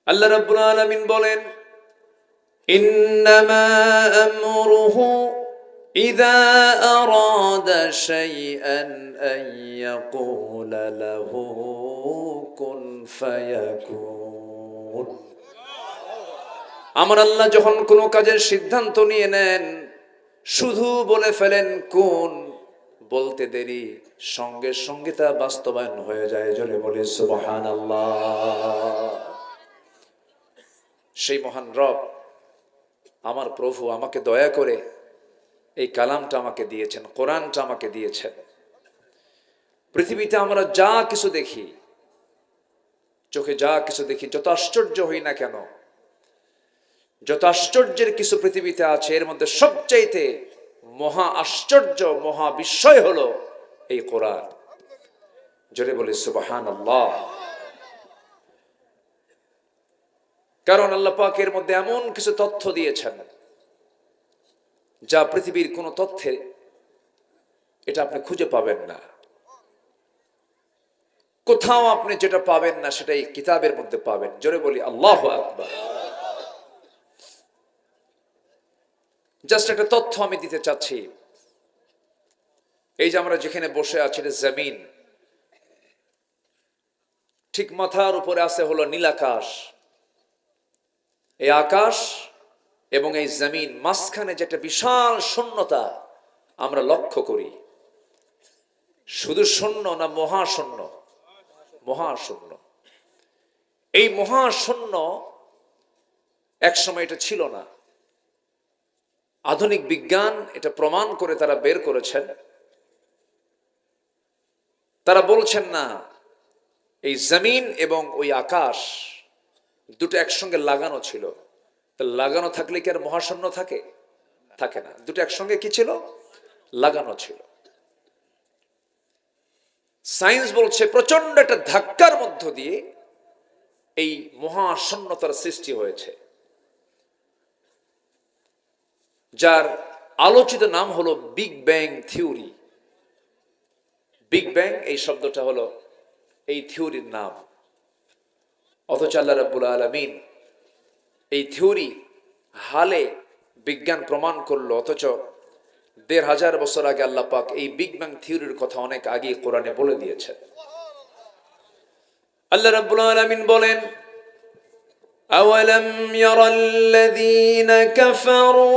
আল্লাহ রাব্বুল আলামিন বলেন, ইন্নামা আমরুহু ইযা আরাদা শাইআন আন ইয়াকুলা লাহু কুন ফায়াকুন। আমার আল্লাহ যখন কোনো কাজের সিদ্ধান্ত নিয়ে নেন, শুধু বলে ফেলেন কোন, বলতে দেরি সঙ্গে সঙ্গে তা বাস্তবায়ন হয়ে যায়। জোরে বলে সুবহানাল্লাহ। সেই মহান রব, আমার প্রভু আমাকে দয়া করে এই কালামটা আমাকে দিয়েছেন, কোরআনটা আমাকে দিয়েছেন। পৃথিবীতে আমরা যা কিছু দেখি, চোখে যা কিছু দেখি, যত আশ্চর্য হই না কেন, যত আশ্চর্যের কিছু পৃথিবীতে আছে, এর মধ্যে সবচাইতে মহা আশ্চর্য, মহা বিস্ময় হলো এই কোরআন। জোরে বলি সুবহানাল্লাহ। কারণ আল্লাহ পাক এর মধ্যে এমন কিছু তথ্য দিয়েছেন যা পৃথিবীর কোন তথ্যে এটা আপনি খুঁজে পাবেন না। কোথাও আপনি যেটা পাবেন না সেটা এই কিতাবের মধ্যে পাবেন। জোরে বলি আল্লাহু আকবার। জাস্ট একটা তথ্য আমি দিতে চাচ্ছি। এই যে আমরা যেখানে বসে আছি, এটা জমিন, ঠিক মাথার উপরে আছে হলো নীল আকাশ। এই আকাশ এবং এই জমিন মাঝখানে যেটা বিশাল শূন্যতা আমরা লক্ষ্য করি, শুধু শূন্য না, মহাশূন্য। মহাশূন্য, এই মহাশূন্য একসময় এটা ছিল না। আধুনিক বিজ্ঞান এটা প্রমাণ করে তারা বের করেছেন। তারা বলছেন না এই জমিন এবং ওই আকাশ দুটো একসঙ্গে লাগানো ছিল। তা লাগানো থাকলে কি আর মহাশূন্য থাকে? থাকে না। দুটো একসঙ্গে কি ছিল? লাগানো ছিল। সায়েন্স বলছে প্রচন্ড একটা ধাক্কার মধ্য দিয়ে এই মহাশূন্যতার সৃষ্টি হয়েছে, যার আলোচিত নাম হলো big bang theory. Big bang এই শব্দটা হলো এই থিওরির নাম। অথচ আল্লাহ রাব্বুল আলামিন এই থিওরি হালে বিজ্ঞান প্রমাণ করলো, অথচ ১৫০০ বছর আগে আল্লাহ পাক এই বিগ ব্যাং থিওরির কথা অনেক আগে কোরআনে বলে দিয়েছেন। আল্লাহ রাব্বুল আলামিন বলেন, আওয়ালাম ইয়ারাল্লাযীনা কাফারু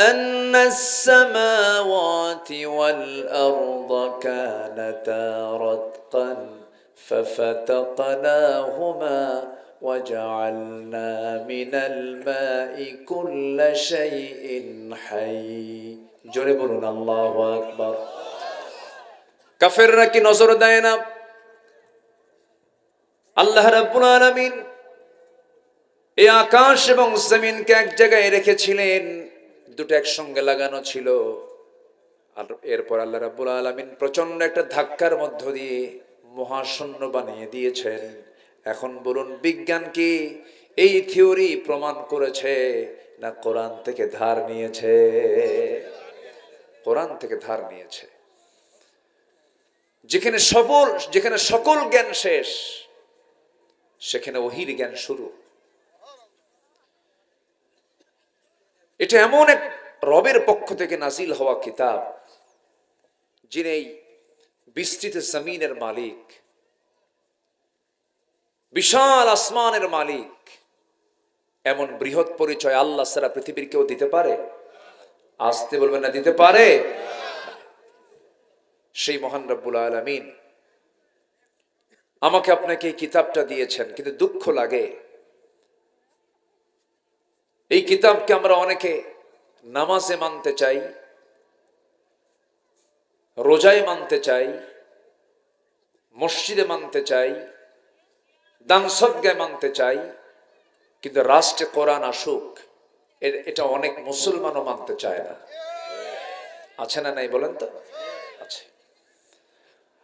আন্নাস সামাওয়াতি ওয়াল আরদা কানাতা রাতকান ফাফাতাকনাহুমা وجعلنا من الماء كل شيء حي। জোরে বলুন আল্লাহু আকবার। কাফেররা কি নজর দেয় না? আল্লাহ রাব্বুল আলামিন এই আকাশ এবং জমিনকে এক জায়গায় রেখেছিলেন, দুটো একসঙ্গে লাগানো ছিল। আর এরপর আল্লাহ রাব্বুল আলামিন প্রচন্ড একটা ধাক্কার মধ্য দিয়ে মহাশূন্য বানিয়ে দিয়েছেন। এখন বলুন, বিজ্ঞান কি এই থিওরি প্রমাণ করেছে না কোরআন থেকে ধার নিয়েছে? কোরআন থেকে ধার নিয়েছে। যেখানে সকল জ্ঞান শেষ, সেখানে ওহীর জ্ঞান শুরু। এটা এমন এক রবের পক্ষ থেকে নাজিল হওয়া কিতাব, যিনি এই বিস্তৃত জমিনের মালিক, বিশাল আসমানের মালিক। এমন বৃহৎ পরিচয় আল্লাহ ছাড়া পৃথিবীর কেউ দিতে পারে? আসতে বলবেন না, দিতে পারে? সেই মহান রব্বুল আলামিন আমাকে আপনাকে এই কিতাবটা দিয়েছেন, কিন্তু দুঃখ লাগে এই কিতাবকে আমরা অনেকে নামাজে মানতে চাই, রোজায় মানতে চাই, মসজিদে মানতে চাই, দান সদকায় মানতে চাই, কিন্তু রাষ্ট্রে কোরআন আসুক এটা অনেক মুসলমানও মানতে চায় না। আছে না নাই বলেন তো? আছে।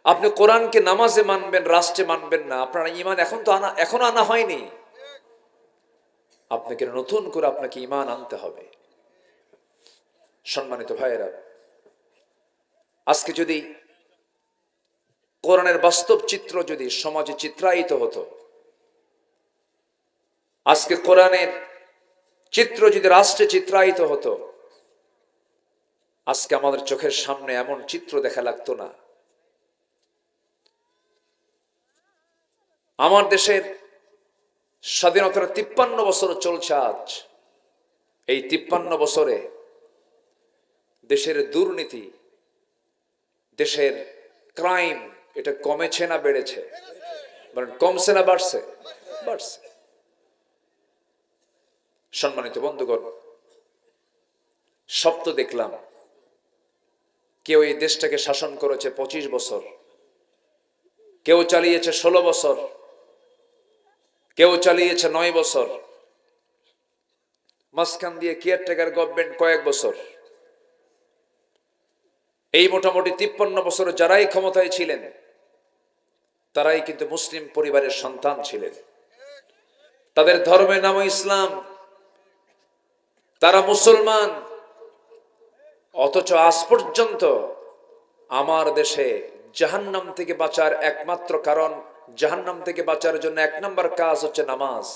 আপনি কোরআনকে নামাজে মানবেন, রাষ্ট্রে মানবেন না, আপনার ঈমান এখনো আনা হয়নি। আপনাকে নতুন করে আপনাকে ঈমান আনতে হবে। সম্মানিত ভাইয়েরা, আজকে যদি কোরআনের বাস্তব চিত্র যদি সমাজে চিত্রায়িত হতো, আজকে কোরআনের চিত্র যদি রাষ্ট্রে চিত্রায়িত হতো, আজকে আমাদের চোখের সামনে এমন চিত্র দেখা লাগতো না। আমার দেশের স্বাধীনতার 53 বছর চলছে আজ। এই 53 বছরে দেশের দুর্নীতি, দেশের ক্রাইম, এটা কমেছে না বেড়েছে? কমছে না বাড়ছে? বাড়ছে। সম্মানিত বন্ধুগণ, সব তো দেখলাম। কেউ এই দেশটাকে শাসন করেছে 25 বছর, কেউ চালিয়েছে 16 বছর, কেউ চালিয়েছে 9 বছর, মাঝখান দিয়ে কেয়ারটেকার গভর্নমেন্ট কয়েক বছর। এই মোটামুটি 53 বছর যারাই ক্ষমতায় ছিলেন, তারাই কিন্তু মুসলিম পরিবারের সন্তান ছিলেন। তাদের ধর্মের নাম ইসলাম, তারা মুসলমান। অথচ আজ পর্যন্ত আমার দেশে জাহান্নাম থেকে বাঁচার একমাত্র কারণ, জাহান্নাম থেকে বাঁচার জন্য 1 নম্বর কাজ হচ্ছে নামাজ।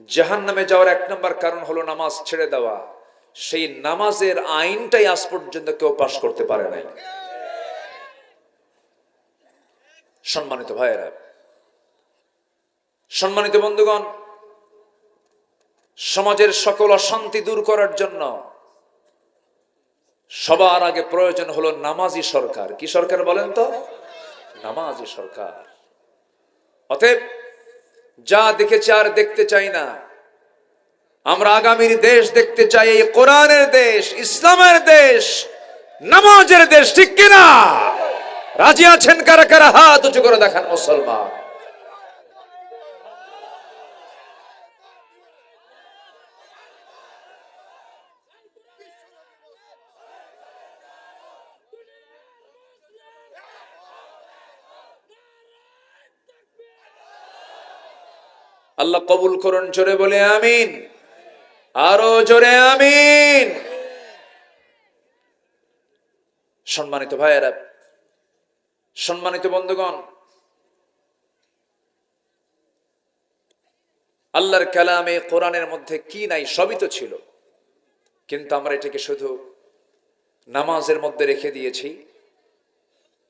জাহান্নামে যাওয়ার 1 নম্বর কারণ হলো নামাজ ছেড়ে দেওয়া। সেই নামাজের আইনটাই আজ পর্যন্ত কেউ পাশ করতে পারে নাই। সম্মানিত ভাইয়েরা, সম্মানিত বন্ধুগণ, সমাজের সকল অশান্তি দূর করার জন্য সবার আগে প্রয়োজন হলো নামাজি সরকার। কি সরকার বলেন তো? নামাজি সরকার। অতএব যা দেখেছি আর দেখতে চাই না। আমরা আগামীর দেশ দেখতে চাই এই কোরআনের দেশ, ইসলামের দেশ, নামাজের দেশ। ঠিক কিনা? রাজি আছেন কারা কারা? হাত উঁচু করে দেখান মুসলমান। আল্লাহ কবুল করুন। জোরে বলে আমিন। আরো জোরে আমিন। সম্মানিত ভাইয়েরা, সম্মানিত বন্ধুগণ, আল্লাহর কালামে কোরআনের মধ্যে কি নাই? সবই তো ছিল, কিন্তু আমরা এটাকে শুধু নামাজের মধ্যে রেখে দিয়েছি,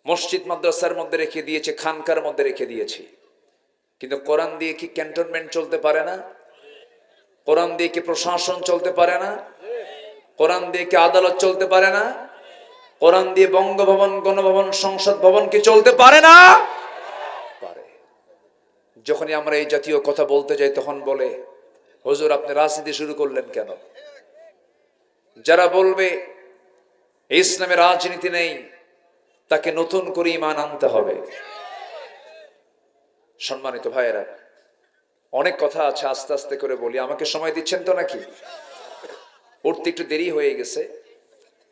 মসজিদ মাদ্রাসার মধ্যে রেখে দিয়েছি, খানকার মধ্যে রেখে দিয়েছি। কিন্তু কোরআন দিয়ে কি ক্যান্টনমেন্ট চলতে পারে না? কোরআন দিয়ে কি প্রশাসন চলতে পারে না? কোরআন দিয়ে কি আদালত চলতে পারে না? কোরআন দিয়ে বঙ্গভবন, গণভবন, সংসদ ভবন কি চলতে পারে না? পারে। যখনই আমরা এই জাতীয় কথা বলতে যাই, তখন বলে, হুজুর আপনি রাজনীতি শুরু করলেন কেন? যারা বলবে ইসলামে রাজনীতি নেই, তাকে নতুন করে ঈমান আনতে হবে। সম্মানিত ভাইয়েরা, অনেক কথা আছে, আস্তে আস্তে করে বলি। আমাকে সময় দিচ্ছেন তো নাকি? উঠতে একটু দেরি হয়ে গেছে,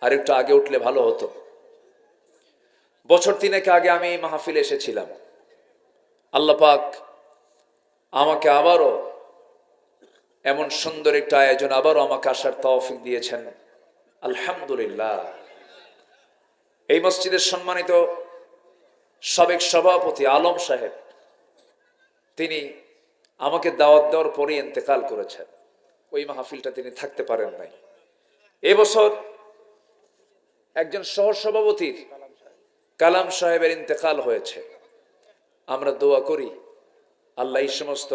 আর একটু আগে উঠলে ভালো হতো। বছর 3 আগে আমি এই মাহফিলে এসেছিলাম। আল্লাহ পাক আমাকে আবারও এমন সুন্দর একটা আয়োজন, আবারও আমাকে আসার তৌফিক দিয়েছেন, আলহামদুলিল্লাহ। এই মসজিদের সম্মানিত সাবেক সভাপতি আলম সাহেব, তিনি আমাকে দাওয়াত দেওয়ার পরে ইন্তেকাল করেছেন। ওই মাহফিলটা তিনি থাকতে পারেন নাই। এবছর একজন সহসভাপতির, কালাম সাহেবের ইন্তেকাল হয়েছে। আমরা দোয়া করি আল্লাহ এই সমস্ত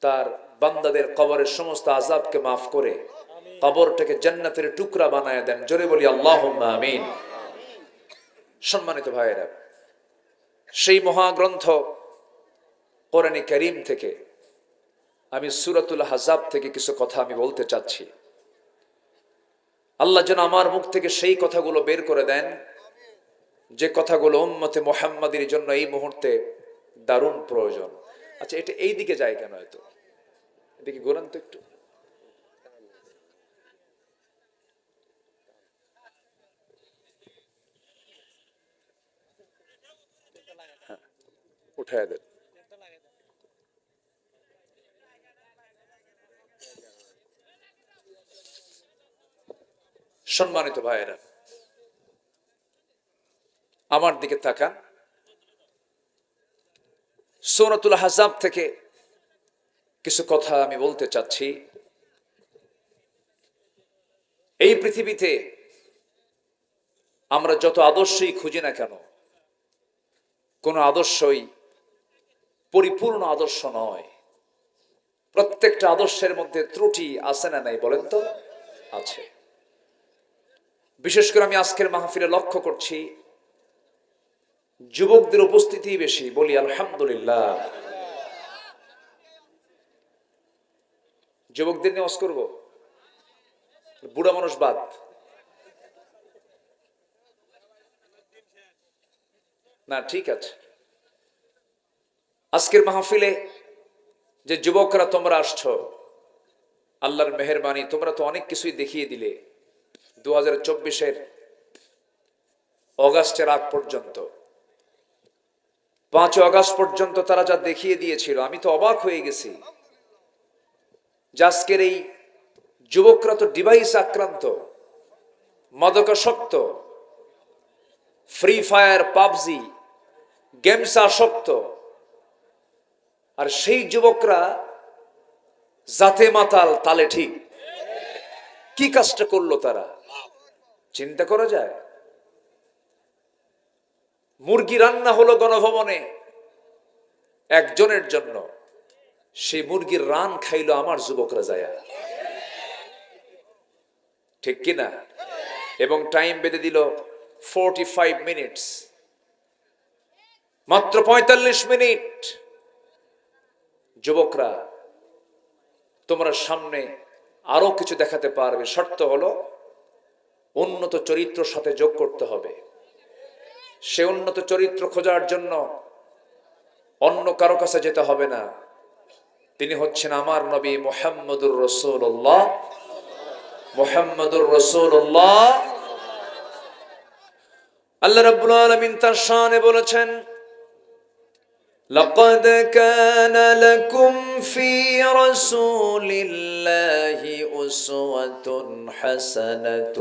তার বান্দাদের কবরের সমস্ত আযাবকে মাফ করে কবরটাকে জান্নাতের টুকরা বানায় দেন। জোরে বলি আল্লাহুম্মা আমিন। সম্মানিত ভাইয়েরা, সেই মহাগ্রন্থ কোরআনে কারীম থেকে আমি সূরাতুল আহজাব থেকে কিছু কথা আমি বলতে চাচ্ছি। আল্লাহ যেন আমার মুখ থেকে সেই কথাগুলো বের করে দেন, যে কথাগুলো উম্মতে মুহাম্মাদের জন্য এই মুহূর্তে দারুণ প্রয়োজন। আচ্ছা, এটা এই দিকে যায় কেন? হয়তো এদিকে ঘোরান তো একটু। উঠায় দেন। সম্মানিত ভাইয়েরা, আমার দিকে তাকান। সূরাতুল আহজাব থেকে কিছু কথা আমি বলতে চাচ্ছি। এই পৃথিবীতে আমরা যত আদর্শই খুঁজি না কেন, কোনো আদর্শই পরিপূর্ণ আদর্শ নয়। প্রত্যেকটা আদর্শের মধ্যে ত্রুটি আছে না নাই বলেন তো? আছে। বিশেষ করে আমি আজকের মাহফিলে লক্ষ্য করছি যুবকদের উপস্থিতি বেশি, বলি আলহামদুলিল্লাহ। যুবকদের নিয়ে ওয়াজ করব, বুড়া মানুষ বাদ। না ঠিক আছে, আজকের মাহফিলে যে যুবকরা তোমরা আসছো, আল্লাহর মেহেরবানি, তোমরা তো অনেক কিছুই দেখিয়ে দিলে 2024-এর অগাস্টের আগ পর্যন্ত। 5 আগস্ট পর্যন্ত তারা যা দেখিয়ে দিয়েছিল, আমি তো অবাক হয়ে গেছি। আজকের এই যুবকরা তো ডিভাইস আক্রান্ত, মাদকাসক্ত, ফ্রি ফায়ার, পাবজি, গেমস আসক্ত। আর সেই যুবকরা জাতে মাতাল, তালে ঠিক। কি কাজটা করলো তারা, চিন্তা করা যায়? মুরগি রান্না হলো গণভবনে একজনের জন্য, সেই মুরগির রান খাইলো আমার যুবকরা যায়, ঠিক কিনা? এবং টাইম বেঁধে দিল 45 মিনিটস, মাত্র 45 মিনিট। যুবকরা তোমরা সামনে আরো কিছু দেখাতে পারবে, শর্ত হলো উন্নত চরিত্র সাথে যোগ করতে হবে। সে উন্নত চরিত্র খোঁজার জন্য অন্য কারো কাছে যেতে হবে না। তিনি হচ্ছেন আমার নবী মুহাম্মদুর রাসূলুল্লাহ, মুহাম্মদুর রাসূলুল্লাহ। আল্লাহ রাব্বুল আলামিন তার শানে বলেছেন, لقد كان لكم في رسول الله أسوة حسنة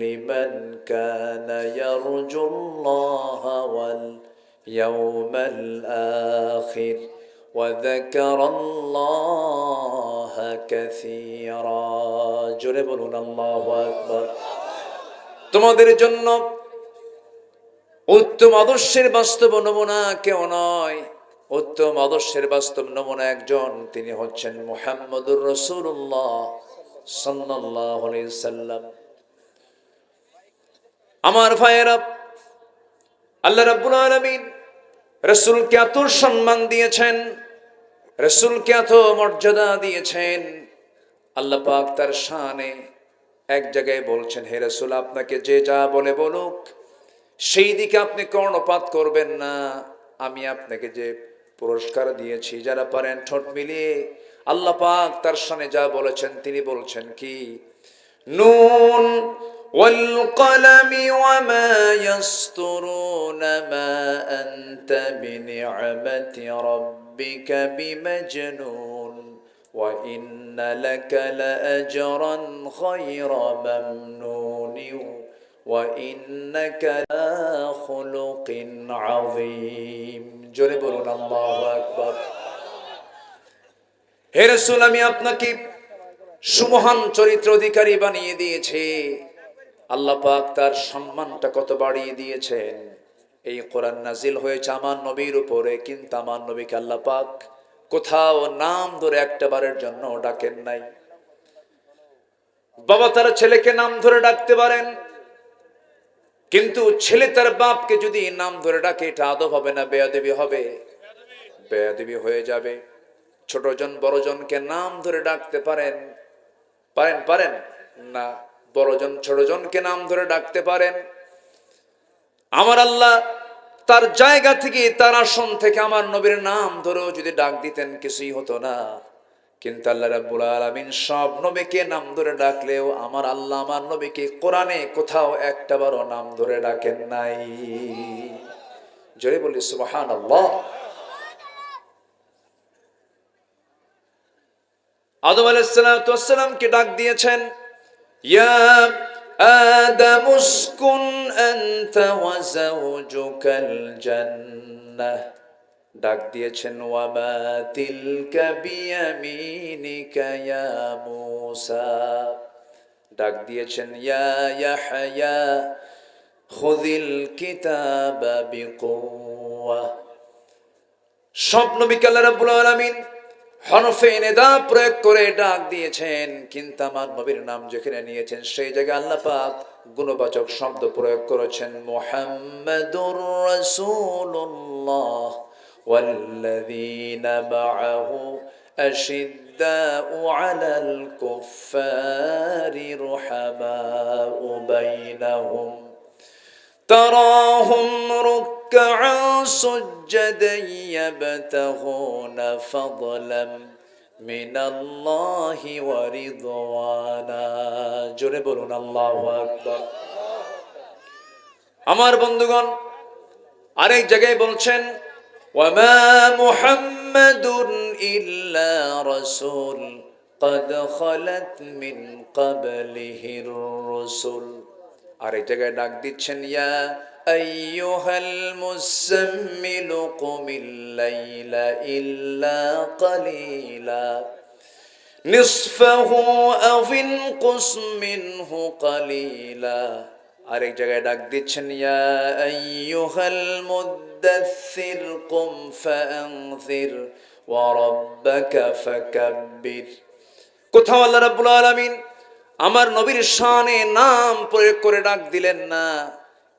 لمن كان يرجو الله واليوم الآخر وذكر الله كثيرا। জোরে বলুন আল্লাহু আকবার। তোমাদের জন্য উত্তম আদর্শের বাস্তব নমুনা কেউ নয়, উত্তম আদর্শের বাস্তব নমুনা একজন, তিনি হচ্ছেন মুহাম্মদুর রাসূলুল্লাহ সাল্লাল্লাহু আলাইহি সাল্লাম। আমার ভাইয়েরা, আল্লাহ রাব্বুল আলামিন রাসূলকে এত সম্মান দিয়েছেন, রাসূলকে এত মর্যাদা দিয়েছেন। আল্লাহ পাক তার শানে এক জায়গায় বলছেন, হে রাসূল, আপনাকে যে যা বলে বলুক সেই দিকে আপনি কর্ণপাত করবেন না। আমি আপনাকে যে পুরস্কার দিয়েছি, যারা পারেন ঠোঁট মিলিয়ে আল্লাহ পাক তার শানে যা বলেছেন, তিনি বলছেন কি, নুন ওয়াল কলামি ওয়া মা ইয়াসতুরুন মা আনতা বিনি'মাতি রাব্বিকা বিমাজনুন ওয়া ইন্না লাকা লাআজরান গায়রা মামনুন وَإِنَّكَ لَخُلُقٍ عَظِيمٍ। জোরে বলুন আল্লাহু আকবার। হে রাসূল, আমি আপনাকে সুমহান চরিত্র অধিকারী বানিয়ে দিয়েছি। আল্লাহ পাক তার সম্মানটা কত বাড়িয়ে দিয়েছেন। এই কোরআন নাজিল হয়েছে আমার নবীর উপরে, কিন্তু আমার নবীকে আল্লাহ পাক কোথাও নাম ধরে একটা বারের জন্য ডাকেন নাই। বাবা তার ছেলেকে নাম ধরে ডাকতে পারেন, কিন্তু ছেলে তার বাপকে যদি নাম ধরে ডাকে, এটা আদব হবে না, বেয়াদবি হবে? বেয়াদবি হয়ে যাবে। ছোটজন বড়জনকে নাম ধরে ডাকতে পারেন? পারেন না। বড়জন ছোটজনকে নাম ধরে ডাকতে পারেন? আমার আল্লাহ তার জায়গা থেকে, তার আসন থেকে আমার নবীর নাম ধরেও যদি ডাক দিতেন, কিছুই হতো না। কিন্তু আল্লাহ রাব্বুল আলামিন সব নবীকে নাম ধরে ডাকলেও আমার আল্লাহ আমার নবীকে কোরআনে কোথাও একটাবারও নাম ধরে ডাকেন নাই। জোরে বলি সুবহানাল্লাহ। আদম আলাইহিস সালাতু ওয়াস সালামকে ডাক দিয়েছেন, ইয়া আদম উসকুন আনতা ওয়া যাওজুকাল জান্নাহ ডাক দিয়েছেন ওয়ামা তিলকা বিয়ামিনিকা ইয়া মূসা, ডাক দিয়েছেন ইয়া ইয়াহইয়া খুযিল কিতাবা বিকুওয়া। সব নবীকে আল্লাহ রাব্বুল আলামিন হরফে নিদা প্রয়োগ করে ডাক দিয়েছেন, কিন্তু আমার নবীর নাম যেখানে নিয়েছেন সেই জায়গায় আল্লাহ পাক গুণবাচক শব্দ প্রয়োগ করেছেন, মুহাম্মাদুর রাসূলুল্লাহ ওয়াল্লাযীনা মাআহু আশিদ্দাউ আলাল কুফফারি রুহামাউ বাইনাহুম تراهم ركعا سجدا يبتغون فضلا من الله ورضوانا। জোরে বলুন আল্লাহু আকবার। আমার বন্ধুগণ আরেক জায়গায় বলছেন ওয়ামা মুহাম্মাদুন ইল্লা রাসূল قد خلت من قبله الرسل। আরেক জায়গায় ডাক দিচ্ছেন ইয়া আইয়ুহাল মুযাম্মিলু কুমিল লাইলা ইল্লা কালিলা নিসফাহু আও ইনকুস মিনহু কালিলা। আরেক জায়গায় ডাক দিচ্ছেন ইয়া আইয়ুহাল মুদ্দাথির কুম ফাআনযির ওয়া রাব্বাকা ফাকাব্বির। কোথাও আল্লাহ রাব্বুল আলামিন আমার নবীর শানে নাম প্রয়োগ করে ডাক দিলেন না।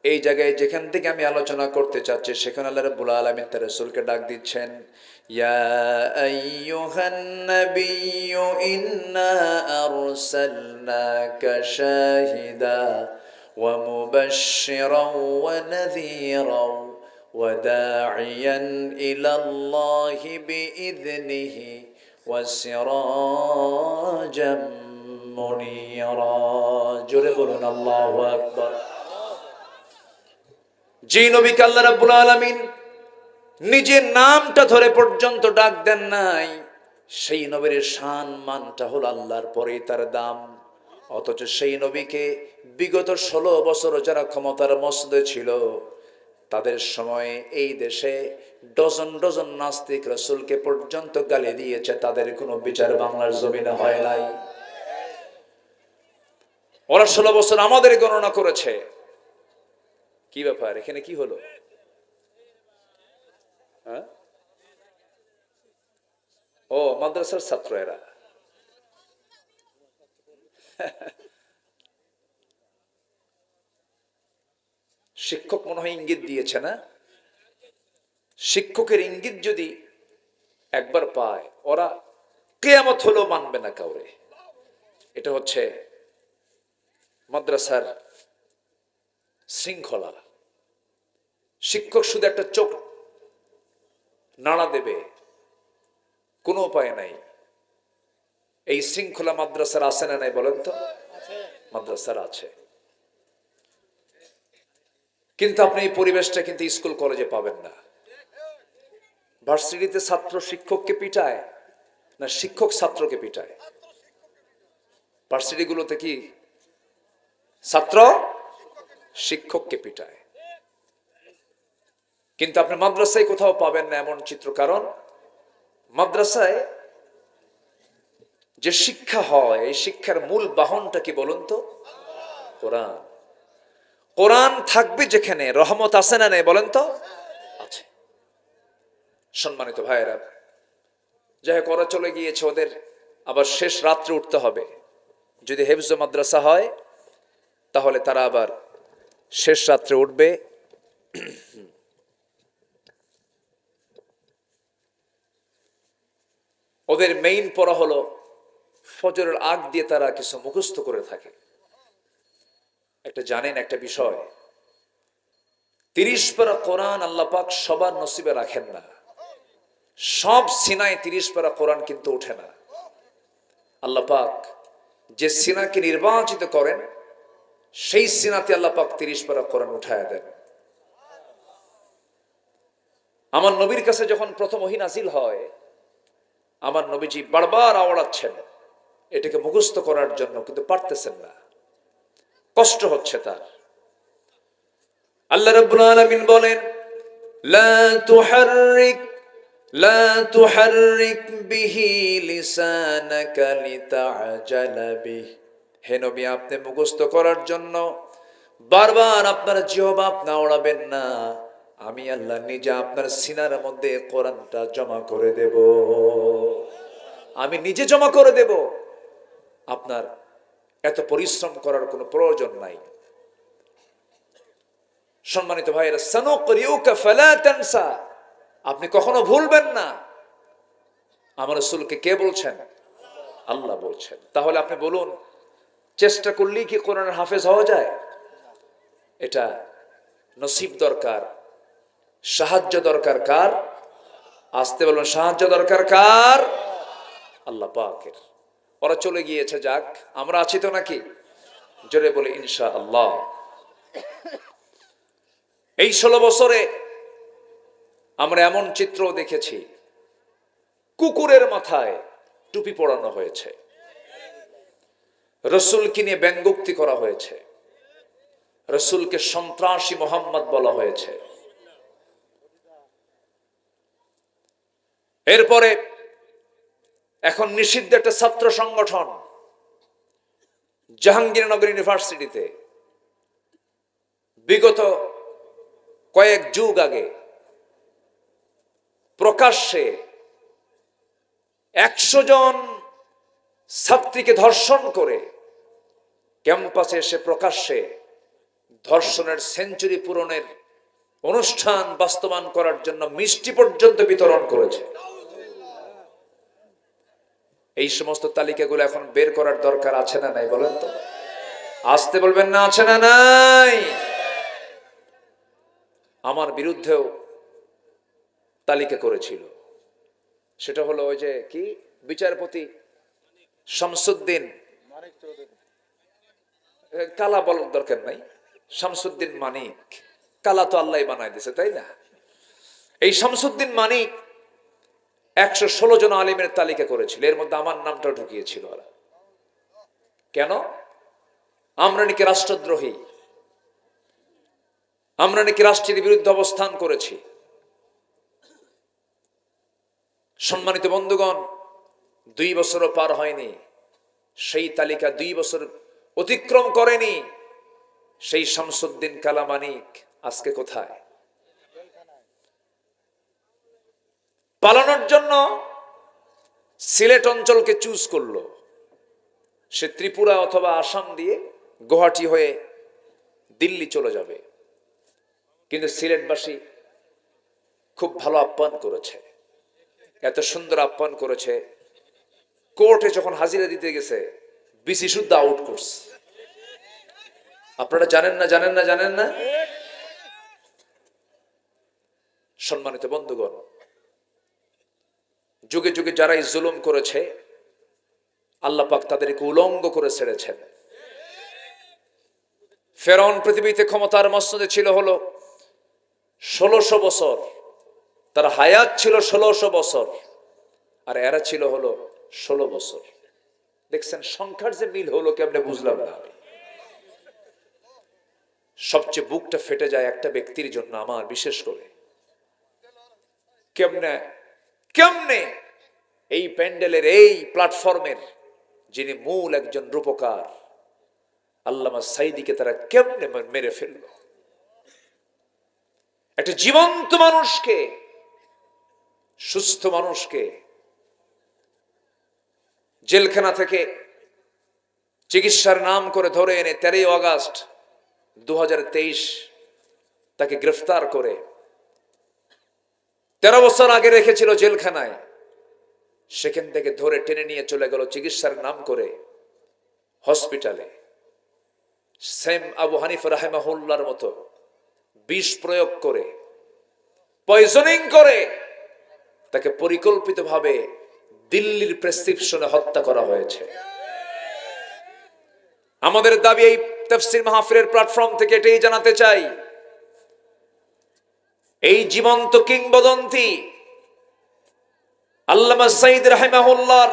এই জায়গায় যেখান থেকে আমি আলোচনা করতে চাচ্ছি সেখানে আল্লাহ রাব্বুল আলামিন তার রাসূলকে ডাক দিচ্ছেন ইয়া আইয়ুহান নাবিয়্যু ইন্না আরসালনাকা শাহিদা ওয়া মুবাশশিরান ওয়া নাযীরান ওয়া দা'iয়ান ইলাল্লাহি বিইذনিহি ওয়া সিরাজাম মুনীরা। জোরে বলুন আল্লাহু আকবার। যে নবীকে আল্লাহ রাব্বুল আলামিন নিজের নামটা ধরে পর্যন্ত ডাক দেন নাই, সেই নবীর শান মানটা হলো আল্লাহর পরেই তার দাম। অথচ সেই নবীকে বিগত 16 বছর যারা ক্ষমতার মসনদে ছিল তাদের সময়ে এই দেশে ডজন ডজন নাস্তিক রাসূলকে পর্যন্ত গালি দিয়েছে, তাদের কোনো বিচার বাংলার জমিনে হয় নাই। ওরা 16 বছর আমাদের গণনা করেছে। কি ব্যাপার, এখানে কি হলো? ও মাদ্রাসার ছাত্র এরা। শিক্ষক মনে হয় ইঙ্গিত দিয়েছে না? শিক্ষকের ইঙ্গিত যদি একবার পায় ওরা কিয়ামত হলেও মানবে না কাউরে। এটা হচ্ছে মাদ্রাসার শৃঙ্খলা। শিক্ষক শুধু একটা চোখ নাড়া দেবে, কোনো উপায় নাই। এই শৃঙ্খলা মাদ্রাসার আছে না নাই বলেন তো? মাদ্রাসার আছে, কিন্তু আপনি এই পরিবেশটা কিন্তু স্কুল কলেজে পাবেন না। ভার্সিটিতে ছাত্র শিক্ষককে পিটায় না শিক্ষক ছাত্রকে পিটায়? ভার্সিটি গুলোতে কি ছাত্র শিক্ষককে পিটায়, কিন্তু আপনি মাদ্রাসায় কোথাও পাবেন না এমন চিত্র। কারণ মাদ্রাসায় যে শিক্ষা হয় এই শিক্ষার মূল বাহনটা কি বলুন তো? কোরআন। কোরআন থাকবে যেখানে রহমত আছে না নেই বলেন তো? আছে। সম্মানিত ভাইয়েরা, যাই হোক ওরা চলে গিয়েছে, ওদের আবার শেষ রাত্রে উঠতে হবে। যদি হেফজ মাদ্রাসা হয় তাহলে তারা আবার শেষ রাত্রে উঠবে। ওদের মেইন পড়া হলো ফজরের আগ দিয়ে তারা কিছু মুখস্থ করে থাকে। একটা জানেন একটা বিষয়, 30 পারা কোরআন আল্লাহ পাক সবার নসিবে রাখেন না। সব সিনায় 30 পারা কোরআন কিন্তু ওঠে না। আল্লাহ পাক যে সিনাকে নির্বাচিত করেন সেই সিনাতে আল্লাহ পাক 30 পারা কোরআন উঠায়া দেন। আমার নবীর কাছে যখন প্রথম ওহী নাযিল হয়, আমার নবীজি বারবার আওড়াচ্ছেন এটাকে মুখস্থ করার জন্য, কিন্তু পারতেছেন না, কষ্ট হচ্ছে তার। আল্লাহ রাব্বুল আলামিন বলেন লা তুহাররিক লা তুহাররিক বিহি লিসানাকা লিতাআজালা বিহি। হে নবী, আপনি মুখস্থ করার জন্য বারবার আপনার জিহ্বা নাওড়াবেন না। আমি আল্লাহ নিজে আপনার সিনার মধ্যে কোরআনটা জমা করে দেব। আমি নিজে জমা করে দেব। আপনার এত পরিশ্রম করার কোনো প্রয়োজন নাই। সম্মানিত ভাইয়েরা, সানুকরিউকা ফালা তানসা, আপনি কখনো ভুলবেন না। আমার রাসূলকে কে বলছেন? আল্লাহ বলছেন। তাহলে আপনি বলুন, চেষ্টা করলেই কি কোরআনের হাফেজ হওয়া যায়? এটা নসিব দরকার, সাহায্য দরকার কার? আসতে বলুন, সাহায্য দরকার কার? আল্লাহ পাকের। ওরা চলে গিয়েছে, যাক, আমরা আছি তো নাকি? জোরে বলে ইনশাআল্লাহ। এই 16 বছরে আমরা এমন চিত্র দেখেছি, কুকুরের মাথায় টুপি পরানো হয়েছে, রাসূলকে নিয়ে ব্যঙ্গোক্তি করা হয়েছে, রাসূলকে সন্ত্রাসী মোহাম্মদ বলা হয়েছে। এরপরে এখন নিষিদ্ধ একটা ছাত্র সংগঠন জাহাঙ্গীরনগর ইউনিভার্সিটিতে বিগত কয়েক যুগ আগে প্রকাশ্যে 100 জন ছাত্রীকে ধর্ষণ করে ক্যাম্পাসে এসে প্রকাশ্যে ধর্ষণের সেঞ্চুরি পূরণের অনুষ্ঠান বাস্তবায়ন করার জন্য মিষ্টি পর্যন্ত বিতরণ করেছে। এই সমস্ত তালিকাগুলো এখন বের করার দরকার আছে না নাই? বলেন তো, আসতে বলবেন না, আছে না নাই? আমার বিরুদ্ধেও তালিকা করেছিল, সেটা হলো ওই যে কি বিচারপতি শামসুদ্দিন, কালা বলার দরকার নাই, শামসুদ্দিন মানিক, কালা তো আল্লাহ বানাই দিছে, তাই না? এই শামসুদ্দিন মানিক 116 জন আলিমের তালিকা করেছিল, এর মধ্যে আমার নামটা ঢুকিয়েছিল ওরা। কেন? আমরা নাকি রাষ্ট্রদ্রোহী, আমরা নাকি রাষ্ট্রের বিরুদ্ধে অবস্থান করেছি। সম্মানিত বন্ধুগণ, 2 বছরও পার হয়নি, সেই তালিকা 2 বছর অতিক্রম করেনি, সেই শামসুদ্দিন কালা মানিক আজকে কোথায়? পালানোর জন্য সিলেট অঞ্চলকে চুজ করলো। সে ত্রিপুরা অথবা আসাম দিয়ে গুয়াহাটি হয়ে দিল্লি চলে যাবে, কিন্তু সিলেটবাসী খুব ভালো আপ্যায়ন করেছে, এত সুন্দর আপ্যায়ন করেছে, কোর্টে যখন হাজিরা দিতে গেছে বিসি শুদ্ধ আউট করছে। আপনারা জানেন না, জানেন না, জানেন না? সম্মানিত বন্ধুগণ, যুগে যুগে যারা এই জুলুম করেছে আল্লাহ পাক তাদেরকে উলঙ্গ করে ছেড়েছেন। ফেরাউন পৃথিবীতে ক্ষমতার মসনদে ছিল হলো 1600 বছর, তার হায়াত ছিল 1600 বছর, আর এরা ছিল হলো 16 বছর। দেখছেন সংখ্যার যে মিল হলো কেমনে বুঝলাম না আমি। সবচেয়ে বুকটা ফেটে যায় একটা ব্যক্তির জন্য আমার, বিশেষ করে কেমনে কেমনে এই প্যান্ডেলের এই প্ল্যাটফর্মের যিনি মূল একজন রূপকার আল্লামা সাইদিকে তারা কেমনে মেরে ফেললো। একটা জীবন্ত মানুষকে, সুস্থ মানুষকে জেলখানা থেকে চিকিৎসার নাম করে ধরে এনে 13 আগস্ট 2023 তাকে গ্রেফতার করে 13 বছর আগে রেখেছিল জেলখানায়, সেখান থেকে ধরে টেনে নিয়ে চলে গেল চিকিৎসার নাম করে হসপিটালে। সেম আবু হানিফা রাহিমাহুল্লাহর মতো বিষ প্রয়োগ করে, পয়জনিং করে তাকে পরিকল্পিতভাবে দিল্লির প্রেসক্রিপশনে হত্যা করা হয়েছে। আমাদের দাবি এই তাফসীর মাহফিলের প্ল্যাটফর্ম থেকে এটাই জানাতে চাই, এই জীবন্ত কিংবদন্তি আল্লামা সাইদ রাহিমাহুল্লাহর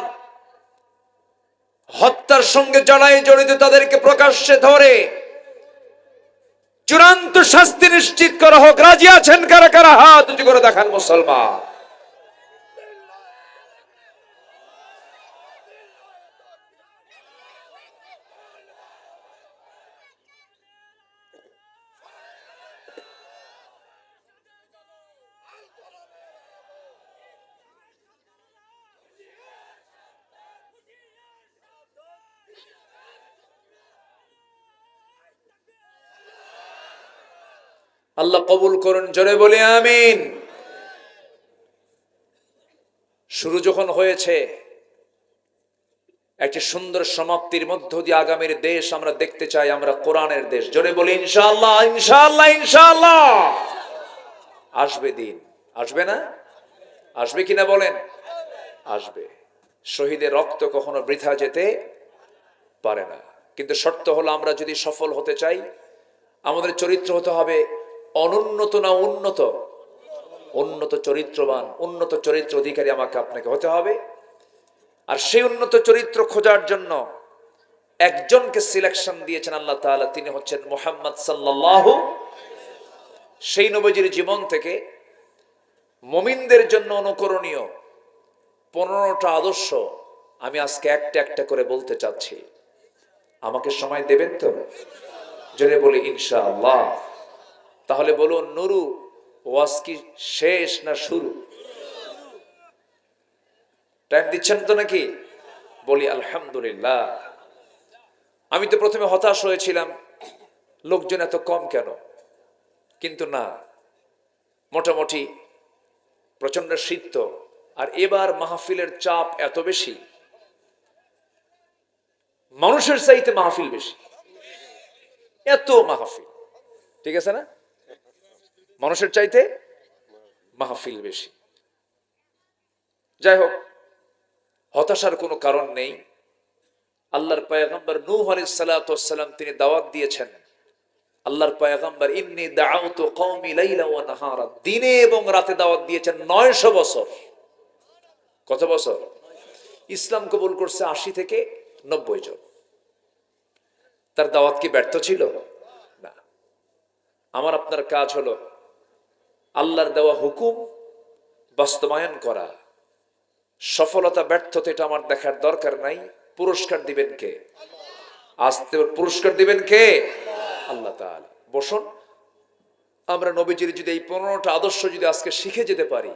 হত্যার সঙ্গে জড়াই জড়িত তাদেরকে প্রকাশ্যে ধরে চূড়ান্ত শাস্তি নিশ্চিত করা হোক। রাজি আছেন কারা কারা? হাত উঁচু করে দেখান মুসলমান। আল্লাহ কবুল করুন, জোরে বলি আমিন। শুরু যখন হয়েছে, একটি সুন্দর সমাপ্তির মধ্য দিয়ে আগামীর দেশ আমরা দেখতে চাই, আমরা কোরআনের দেশ। জোরে বলি ইনশাআল্লাহ, ইনশাআল্লাহ, ইনশাআল্লাহ। আসবে দিন, আসবে না? আসবে কিনা বলেন? আসবে। শহীদের রক্ত কখনো বৃথা যেতে পারে না, কিন্তু শর্ত হলো আমরা যদি সফল হতে চাই, আমাদের চরিত্র হতে হবে অনুন্নত না উন্নত? উন্নত চরিত্রবান, উন্নত চরিত্র অধিকারী আমাকে আপনাকে হতে হবে। আর সেই উন্নত চরিত্র খোঁজার জন্য একজনকে সিলেকশন দিয়েছেন আল্লাহ তাআলা, তিনি হচ্ছেন মুহাম্মদ সাল্লাল্লাহু। সেই নবীজির জীবন থেকে মুমিনদের জন্য অনুকরণীয় 15টা আদর্শ আমি আজকে একটা একটা করে বলতে চাচ্ছি। আমাকে সময় দেবেন তো? জোরে বলি ইনশাআল্লাহ। তাহলে বলুন, নুরু ওয়াজ কি শেষ না শুরু? টাইম দিচ্ছেন তো নাকি? বলি আলহামদুলিল্লাহ। আমি তো প্রথমে হতাশ হয়েছিলাম, লোকজন এত কম কেন, কিন্তু না, মোটামুটি প্রচন্ড শীত তো। আর এবার মাহফিলের চাপ এত বেশি, মানুষের চাইতে মাহফিল বেশি। এত মাহফিল, ঠিক আছে না? মানুষের চাইতে মাহফিল বেশি। যাই হোক, হতাশার কোনো কারণ নেই। আল্লাহর পয়গম্বর নূহ আলাইহিস সালাতু ওয়াস সালাম তিনি দাওয়াত দিয়েছেন। আল্লাহর পয়গম্বর ইন্নী দাআউতু কওমি লাইলা ওয়া নাহারা, দিনে এবং রাতে দাওয়াত দিয়েছেন 900 বছর। কত বছর? ইসলাম কবুল করছে 80 থেকে 90 জন। তার দাওয়াত কি ব্যর্থ ছিল? না। আমার আপনার কাজ হলো আল্লাহর দেওয়া হুকুম বাস্তবায়ন করা। সফলতা ব্যর্থতা এটা আমার দেখার দরকার নাই। পুরস্কার দিবেন কে? আস্তে পুরস্কার দিবেন কে? আল্লাহ তাআলা। বসুন, আমরা নবীজির যদি এই 15টা আদর্শ যদি আজকে শিখে যেতে পারি,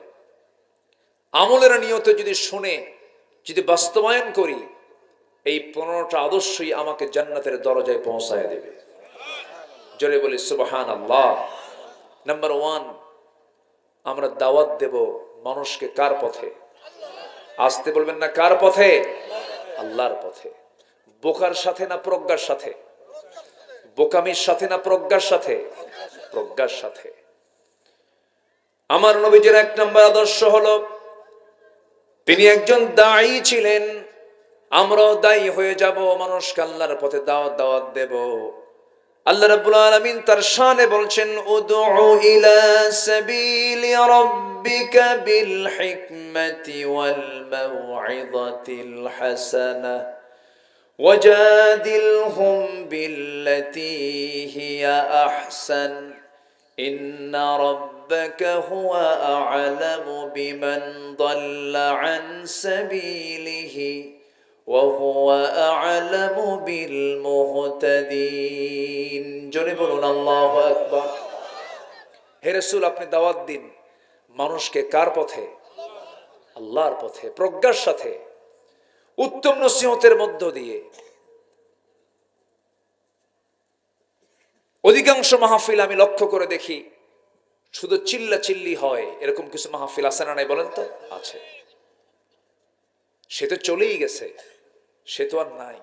আমলের নিয়তে যদি শুনে যদি বাস্তবায়ন করি, এই 15টা আদর্শই আমাকে জান্নাতের দরজায় পৌঁছায় দেবে। জোরে বলি সুবহানাল্লাহ। নাম্বার 1, আমরা দাওয়াত দেব মানুষকে কার পথে? আসতে বলবেন না, কার পথে? আল্লাহর পথে। বোকার সাথে না প্রজ্ঞার সাথে? বোকামির সাথে না প্রজ্ঞার সাথে? প্রজ্ঞার সাথে। আমার নবীজির 1 নম্বর আদর্শ হলো তিনি একজন দাঈ ছিলেন। আমরাও দায়ী হয়ে যাব, মানুষকে আল্লাহর পথে দাওয়াত দেব। আল্লাহ রাব্বুল আলামিন তার শানে বলছেন, উদউ ইলা সাবিলি রাব্বিকা বিল হিকমাতি ওয়াল মাউইযাতিল হাসানাহ ওয়াজাদিলহুম বিল্লাতী হিয়া আহসান ইন্না রাব্বাকা হুয়া আ'লামু বিমান দাল্লা আন সাবিলিহি وهو أعلم بالمهتدين। জোরে বলুন আল্লাহু আকবার। হে রাসূল, আপনি দাওয়াত দিন মানুষকে কার পথে? আল্লাহর পথে, প্রজ্ঞার সাথে, উত্তম নসিহতের মধ্য দিয়ে। অধিকাংশ মাহফিল আমি লক্ষ্য করে দেখি শুধু চিল্লাচিল্লি হয়। এরকম কিছু মাহফিল আছে না নাই বলেন তো? আছে। সে তো চলেই গেছে, সে তো আর নাই।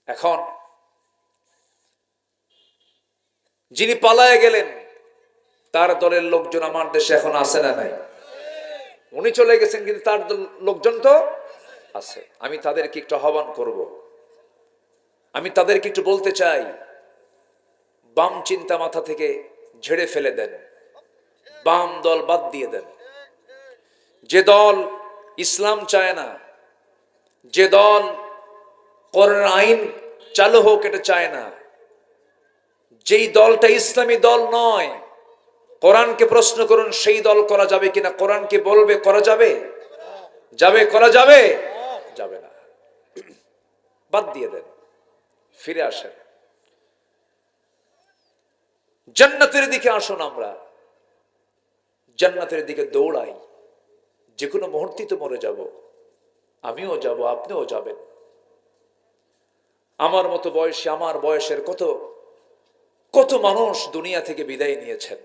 এখন যিনি পালায়ে গেলেন তার দলের লোকজন আমার দেশে এখন আছে না নাই? উনি চলে গেছেন, কিন্তু তার লোকজন তো আছে। আমি তাদেরকে একটু আহ্বান করব, আমি তাদেরকে একটু বলতে চাই, বাম চিন্তা মাথা থেকে ঝেড়ে ফেলে দেন, বাম দল বাদ দিয়ে দেন। যে দল ইসলাম চায় না, যে দল কোরআন আইন চালু হোক এটা চায় না, যেই দলটা ইসলামী দল নয়, কোরআনকে প্রশ্ন করুন সেই দল করা যাবে কিনা? কোরআনকে বলবে করা যাবে? যাবে? করা যাবে? যাবে না। বাদ দিয়ে দেন, ফিরে আসেন, জান্নাতের দিকে আসুন। আমরা জান্নাতের দিকে দৌড়াই। যে কোনো মুহূর্তে তো মরে যাব, আমিও যাব, আপনিও যাবেন। আমার মতো বয়সী, আমার বয়সের কত কত মানুষ দুনিয়া থেকে বিদায় নিয়েছেন।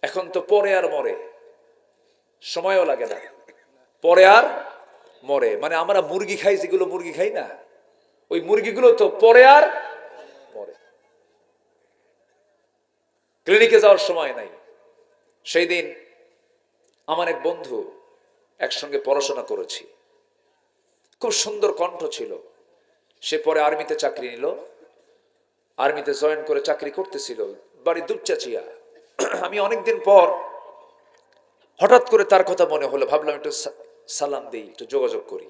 এখন তো পরে আর মরে, সময়ও লাগে না, পরে আর মরে। মানে আমরা মুরগি খাই, যেগুলো মুরগি খাই না, ওই মুরগিগুলো তো পরে আর মরে। ক্লিনিকে যাওয়ার সময় নাই। সেই দিন আমার এক বন্ধু, একসঙ্গে পড়াশোনা করেছি, খুব সুন্দর কণ্ঠ ছিল। সে পরে আর্মিতে চাকরি নিল, আর্মিতে জয়েন করে চাকরি করতেছিল, বাড়ি দুপচাচিয়া। আমি অনেকদিন পর হঠাৎ করে তার কথা মনে হলো, ভাবলাম একটু সালাম দিই, একটু যোগাযোগ করি।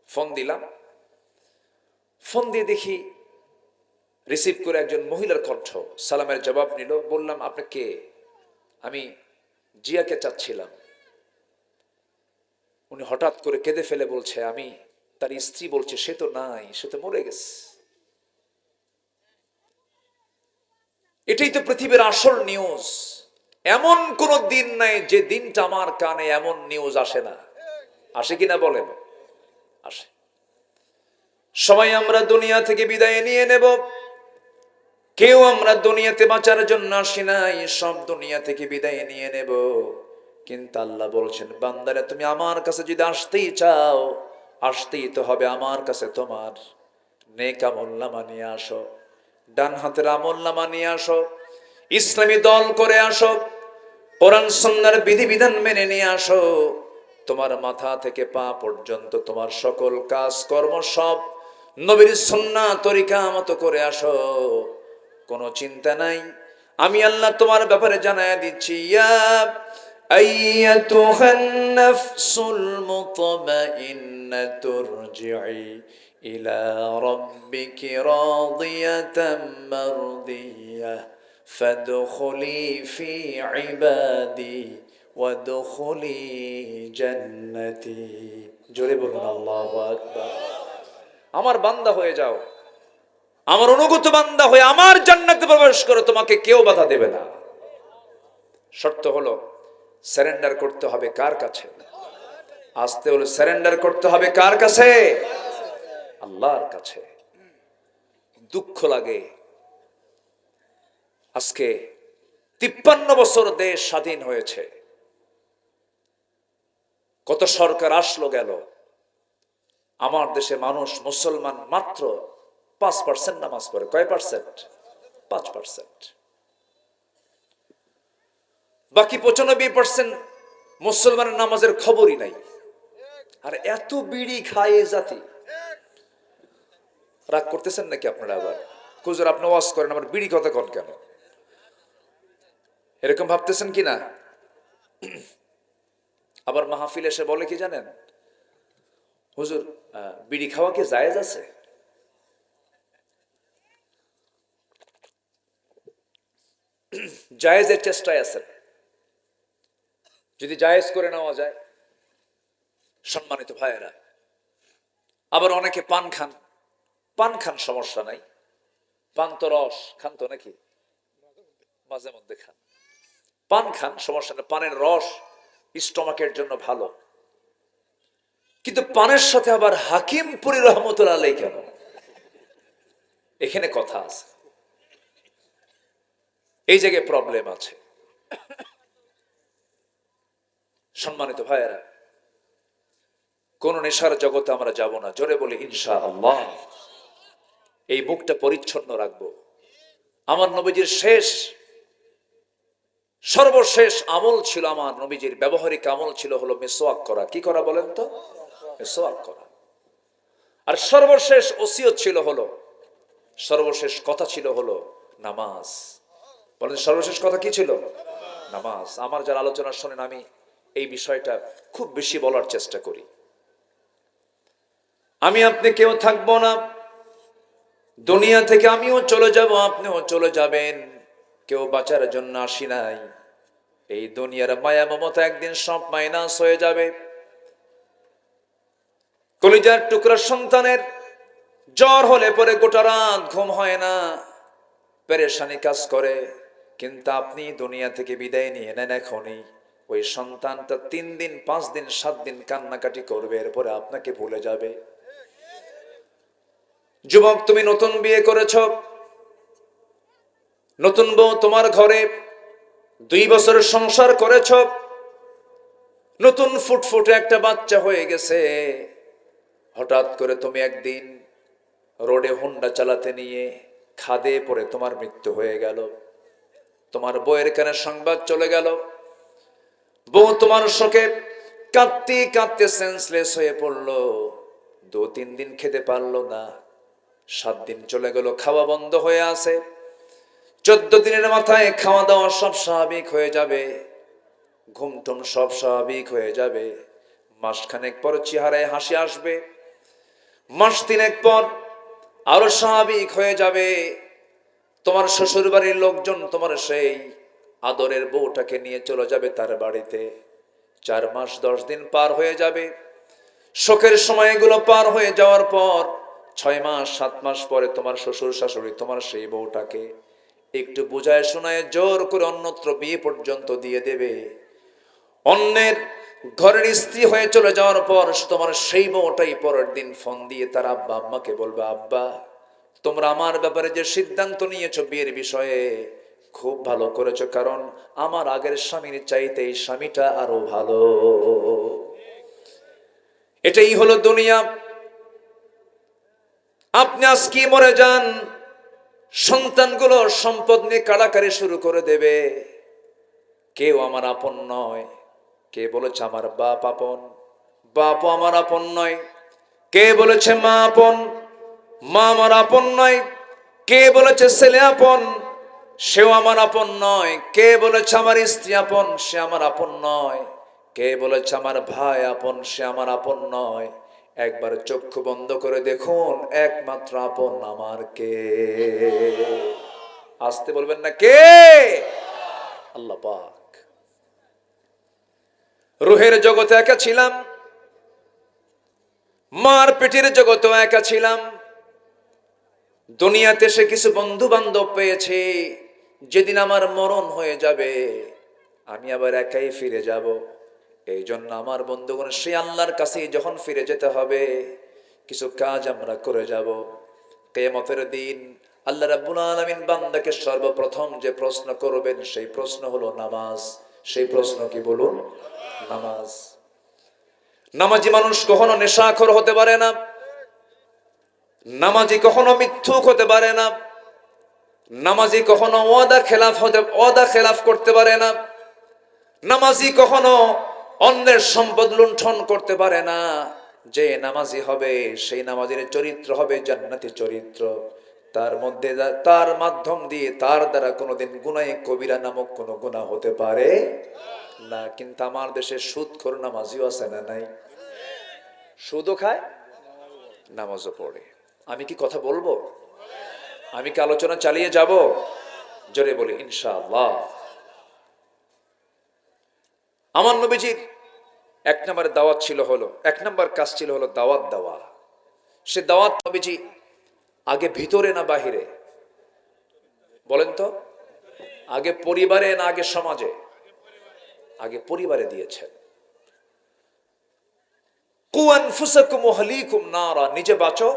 ফোন দিলাম, ফোন দিয়ে দেখি রিসিভ করে একজন মহিলার কণ্ঠ। সালামের জবাব নিল। বললাম, আপনি কে? আমি জিয়াকে চাচ্ছিলাম। উনি হঠাৎ করে কেঁদে ফেলে বলছে, আমি তার স্ত্রী। বলছে, সে তো নাই, সে তো মরে গেছে। এটাই তো পৃথিবীর আসল নিউজ। এমন কোন দিন নাই যে দিনটা আমার কানে এমন নিউজ আসে না। আসে কিনা বলেন? আসে। সবাই আমরা দুনিয়া থেকে বিদায় নিয়ে নেব। কেউ আমরা দুনিয়াতে বাঁচার জন্য আসি নাই, সব দুনিয়া থেকে বিদায় নিয়ে নেব। কিন্তু আল্লাহ বলছেন, বান্দারা তুমি আমার কাছে যদি আসতেই চাও, আসতেই তো হবে আমার কাছে। তোমার নেক আমলনামা নিয়ে আসো, ডান হাতের আমলনামা নিয়ে আসো, ইসলামী দল করে আসো, কোরআন সুন্নাহর বিধিবিধান মেনে নিয়ে আসো। তোমার মাথা থেকে পা পর্যন্ত তোমার সকল কাজ কর্ম সব নবীর সুন্নাহ তরিকা মতো করে আসো। কোনো চিন্তা নাই, আমি আল্লাহ তোমার ব্যাপারে জানায়া দিচ্ছি। ইয়া আইয়াতুহান নাফসুল মুতমাইন্নাতুর রজিই ইলা রাব্বিকি রাদিয়াতাম মারদিয়াহ ফাদখুলি ফি ইবাদি ওয়াদখুলি জান্নাতি। জোরে বলুন আল্লাহু আকবার। আমার বান্দা হয়ে যাও, আমার অনুগত বান্দা হয়ে আমার জান্নাতে প্রবেশ করো, তোমাকে কেউ বাধা দেবে না। শর্ত হলো সারেন্ডার করতে হবে কার কাছে? আসতে হলো সারেন্ডার করতে হবে কার কাছে? আল্লাহর কাছে। দুঃখ লাগে, আজকে 53 বছর দেশ স্বাধীন হয়েছে, কত সরকার আসলো গেল, আমার দেশে মানুষ মুসলমান মাত্র 5% নামাজ পড়ে। কয় পার্সেন্ট? 5%। বাকি 95% মুসলমানের নামাজের খবরই নাই। আর এত বিড়ি খায় এ জাতি। রাগ করতেছেন নাকি আপনারা? আবার হুজুর আপনি ওয়াজ করেন, আমার বিড়ি কথা কন কেন? এরকম ভাবতেছেন কি না? আবার মাহফিল এসে বলে কি জানেন, হুজুর বিড়ি খাওয়া কি জায়েজ আছে? জায়েজের চেষ্টায় আছেন, যদি জায়েজ করে নেওয়া যায়। সম্মানিত ভাইয়েরা, আবার অনেকে পান খান। পান খান, সমস্যা নাই, পান তো রস খান তো নাকি? মাঝে মধ্যে খান, পান খান, সমস্যা নেই। পানের রস স্টমাকের জন্য ভালো। কিন্তু পানের সাথে আবার হাকিমপুরি রহমতুল্লাহ আলাইহি কেন? এখানে কথা আছে, এই জায়গায় প্রবলেম আছে। সম্মানিত ভাইয়েরা, কোন নেশার জগতে আমরা যাব না। জোরে বলি ইনশাআল্লাহ। এই মুখটা পরিচ্ছন্ন রাখবো। আমার নবীজির সর্বশেষ আমল ছিল, আমার নবীজির ব্যবহারিক আমল ছিল হলো মিসওয়াক করা। কি করা বলেন তো? মিসওয়াক করা। আর সর্বশেষ ওসিয়ত ছিল হলো, সর্বশেষ কথা ছিল হলো নামাজ। বলেন সর্বশেষ কথা কি ছিল? নামাজ। আমার যারা আলোচনা শোনেন, আমি এই বিষয়টা খুব বেশি বলার চেষ্টা করি। আমি আপনি কেউ থাকবো না দুনিয়া থেকে, আমিও চলে যাব, আপনিও চলে যাবেন। কেউ বাঁচার জন্য আসি নাই। এই দুনিয়ার মায়া মমতা একদিন সব মাইনাস হয়ে যাবে। কলিজার টুকরা সন্তানের জ্বর হলে পরে গোটা রাত ঘুম হয় না, পেরেশানি কাজ করে। কিন্তু আপনি দুনিয়া থেকে বিদায় নিয়ে নেন এখনই, ওই সন্তানটা 3 দিন 5 দিন 7 দিন কান্নাকাটি করবে, এরপরে আপনাকে ভুলে যাবে। যুবক, তুমি নতুন বিয়ে করেছ, নতুন বউ তোমার ঘরে 2 বছর সংসার করেছ, নতুন ফুটফুটে একটা বাচ্চা হয়ে গেছে। হঠাৎ করে তুমি একদিন রোডে হোন্ডা চালাতে নিয়ে খাদে পড়ে তোমার মৃত্যু হয়ে গেল। তোমার বউয়ের কানে সংবাদ চলে গেল। বউ তোমার শোকে কাঁদতে কাঁদতে সেন্সলেস হয়ে পড়লো। 2-3 দিন খেতে পারলো না। 7 দিন চলে গেল, খাওয়া বন্ধ হয়ে আছে। 14 দিনের মাথায় খাওয়া দাওয়া সব স্বাভাবিক হয়ে যাবে, ঘুমটুম সব স্বাভাবিক হয়ে যাবে। মাসখানেক পর চেহারায় হাসি আসবে, মাস 3 পর আরো স্বাভাবিক হয়ে যাবে। তোমার শ্বশুর বাড়ির লোকজন তোমার সেই আদরের বউটাকে নিয়ে চলে যাবে তার বাড়িতে। 4 মাস 10 দিন পার হয়ে যাবে। শোকের সময়গুলো পার হয়ে যাওয়ার পর 6 মাস 7 মাস পরে তোমার শ্বশুর শাশুড়ি তোমার সেই বউটাকে একটু বুঝায় শোনায় জোর করে অন্যত্র বিয়ে পর্যন্ত দিয়ে দেবে। অন্যের ঘরের স্ত্রী হয়ে চলে যাওয়ার পর তোমার সেই বউটাই পরের দিন ফোন দিয়ে তার আব্বা আম্মাকে বলবে, আব্বা তোমরা আমার ব্যাপারে যে সিদ্ধান্ত নিয়েছো বিয়ের বিষয়ে খুব ভালো করেছো, কারণ আমার আগের স্বামীর চাইতে এই স্বামীটা আরো ভালো। এটাই হলো দুনিয়া। আপনি আজকে মরে যান, সন্তানগুলো সম্পদ নিয়ে কাড়াকাড়ি শুরু করে দেবে। কেউ আমার আপন নয়। কে বলেছে আমার বাপ আপন? বাপও আমার আপন নয়। কে বলেছে মা আপন? মা আমার আপন নয়। কে বলেছে ছেলে আপন? সেও আমার আপন নয়। কে বলেছে আমার স্ত্রী আপন? সে আমার আপন নয়। কে বলেছে আমার ভাই আপন? সে আমার আপন নয়। একবার চক্ষু বন্ধ করে দেখুন, একমাত্র আপন আমার কে? আসতে বলবেন না, কে? আল্লাহ পাক। রুহের জগতে একা ছিলাম, মার পেটের জগতেও একা ছিলাম। দুনিয়াতে সে কিছু বন্ধু বান্ধব পেয়েছে। যেদিন আমার মরণ হয়ে যাবে আমি আবার একাই ফিরে যাব। এই জন্য আমার বন্ধুগণ, সে আল্লাহর কাছে যখন ফিরে যেতে হবে কিছু কাজ আমরা করে যাব। কিয়ামতের দিন আল্লাহ রাব্বুল আলামিন বান্দাকে সর্বপ্রথম যে প্রশ্ন করবেন সেই প্রশ্ন হলো নামাজ। সেই প্রশ্ন কি বলুন? নামাজ। নামাজি মানুষ কখনো নেশাখোর হতে পারে না। নামাজি কখনো মিথ্যুক হতে পারে না। নামাজি কখনো ওয়াদা খেলাফ করতে পারে না। নামাজি কখনো অন্যের সম্পদ লুণ্ঠন করতে পারে না। যে নামাজি হবে সেই নামাজের চরিত্র হবে জান্নাতি চরিত্র। তার মাধ্যম দিয়ে তার দ্বারা কোনোদিন গুনাহে কবিরা নামক কোনো গুনাহ হতে পারে না। কিন্তু আমার দেশে সুদখোর নামাজিও আছে না নাই? সুদও খায়, নামাজও পড়ে। আমি কি কথা বলবো? আমি কি আলোচনা চালিয়ে যাব? জোরে বলি ইনশাআল্লাহ। আমার নবীজির 1 নম্বর দাওয়াত ছিল হলো, 1 নম্বর কাজ ছিল হলো দাওয়াত দেওয়া। সে দাওয়াত নবীজি আগে ভিতরে না বাহিরে? বলেন তো, আগে পরিবারে না আগে সমাজে? আগে পরিবারে দিয়েছেন। কু আনফুসাকুম ওয়া আহলিকুম নারা, নিজে বাঁচো,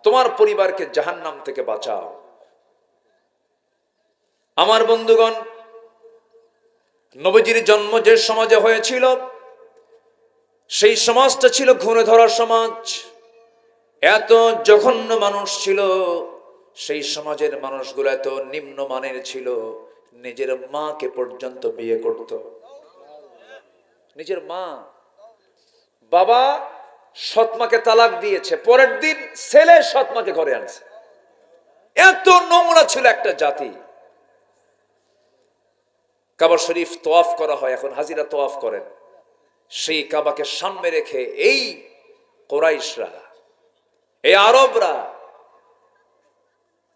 তোমার পরিবারকে জাহান্নাম থেকে বাঁচাও। আমার বন্ধুগণ, নবীজির জন্ম যে সমাজে হয়েছিল সেই সমাজটা ছিল ঘুরে ধরা সমাজ। এত জঘন্য মানুষ ছিল। সেই সমাজের মানুষগুলো এত নিম্নমানের ছিল, নিজের মাকে পর্যন্ত বিয়ে করত। নিজের মা, বাবা সৎমাকে তালাক দিয়েছে, পরের দিন ছেলে সৎমাকে ঘরে আনছে। এত নোংরা ছিল একটা জাতি। কাবা শরীফ তোয়াফ করা হয়, এখন হাজিরা তোয়াফ করেন। সেই কাবাকে সামনে রেখে এই কুরাইশরা, এই আরবরা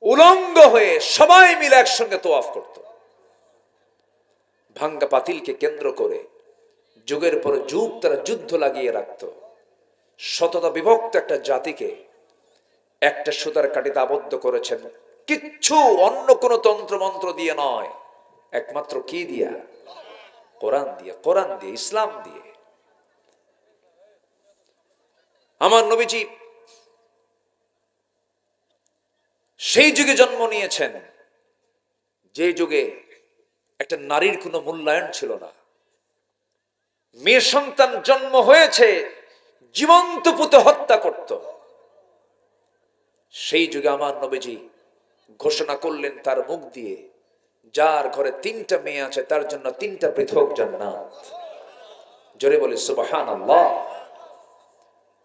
উলঙ্গ হয়ে সবাই মিলে একসঙ্গে তোয়াফ করত। ভাঙ্গা পাতিলকে কেন্দ্র করে যুগের পর যুগ তারা যুদ্ধ লাগিয়ে রাখত। শততা বিভক্ত একটা জাতিকে একটা সুতার কাঠিতে আবদ্ধ করেছেন। কিচ্ছু অন্য কোন তন্ত্র মন্ত্র দিয়ে নয়, একমাত্র কি দিয়া? কোরআন দিয়ে, কোরআন দিয়ে, ইসলাম দিয়ে। আমার নবীজি সেই যুগে জন্ম নিয়েছেন যে যুগে একটা নারীর কোনো মূল্যায়ন ছিল না, মেয়ে সন্তান জন্ম হয়েছে জীবন্ত পুঁতে হত্যা করত, সেই যুগে আমার নবীজি ঘোষণা করলেন তার মুখ দিয়ে, যার ঘরে 3টা মেয়ে আছে তার জন্য 3টা পৃথক জান্নাত। জোরে বলি সুবহানাল্লাহ।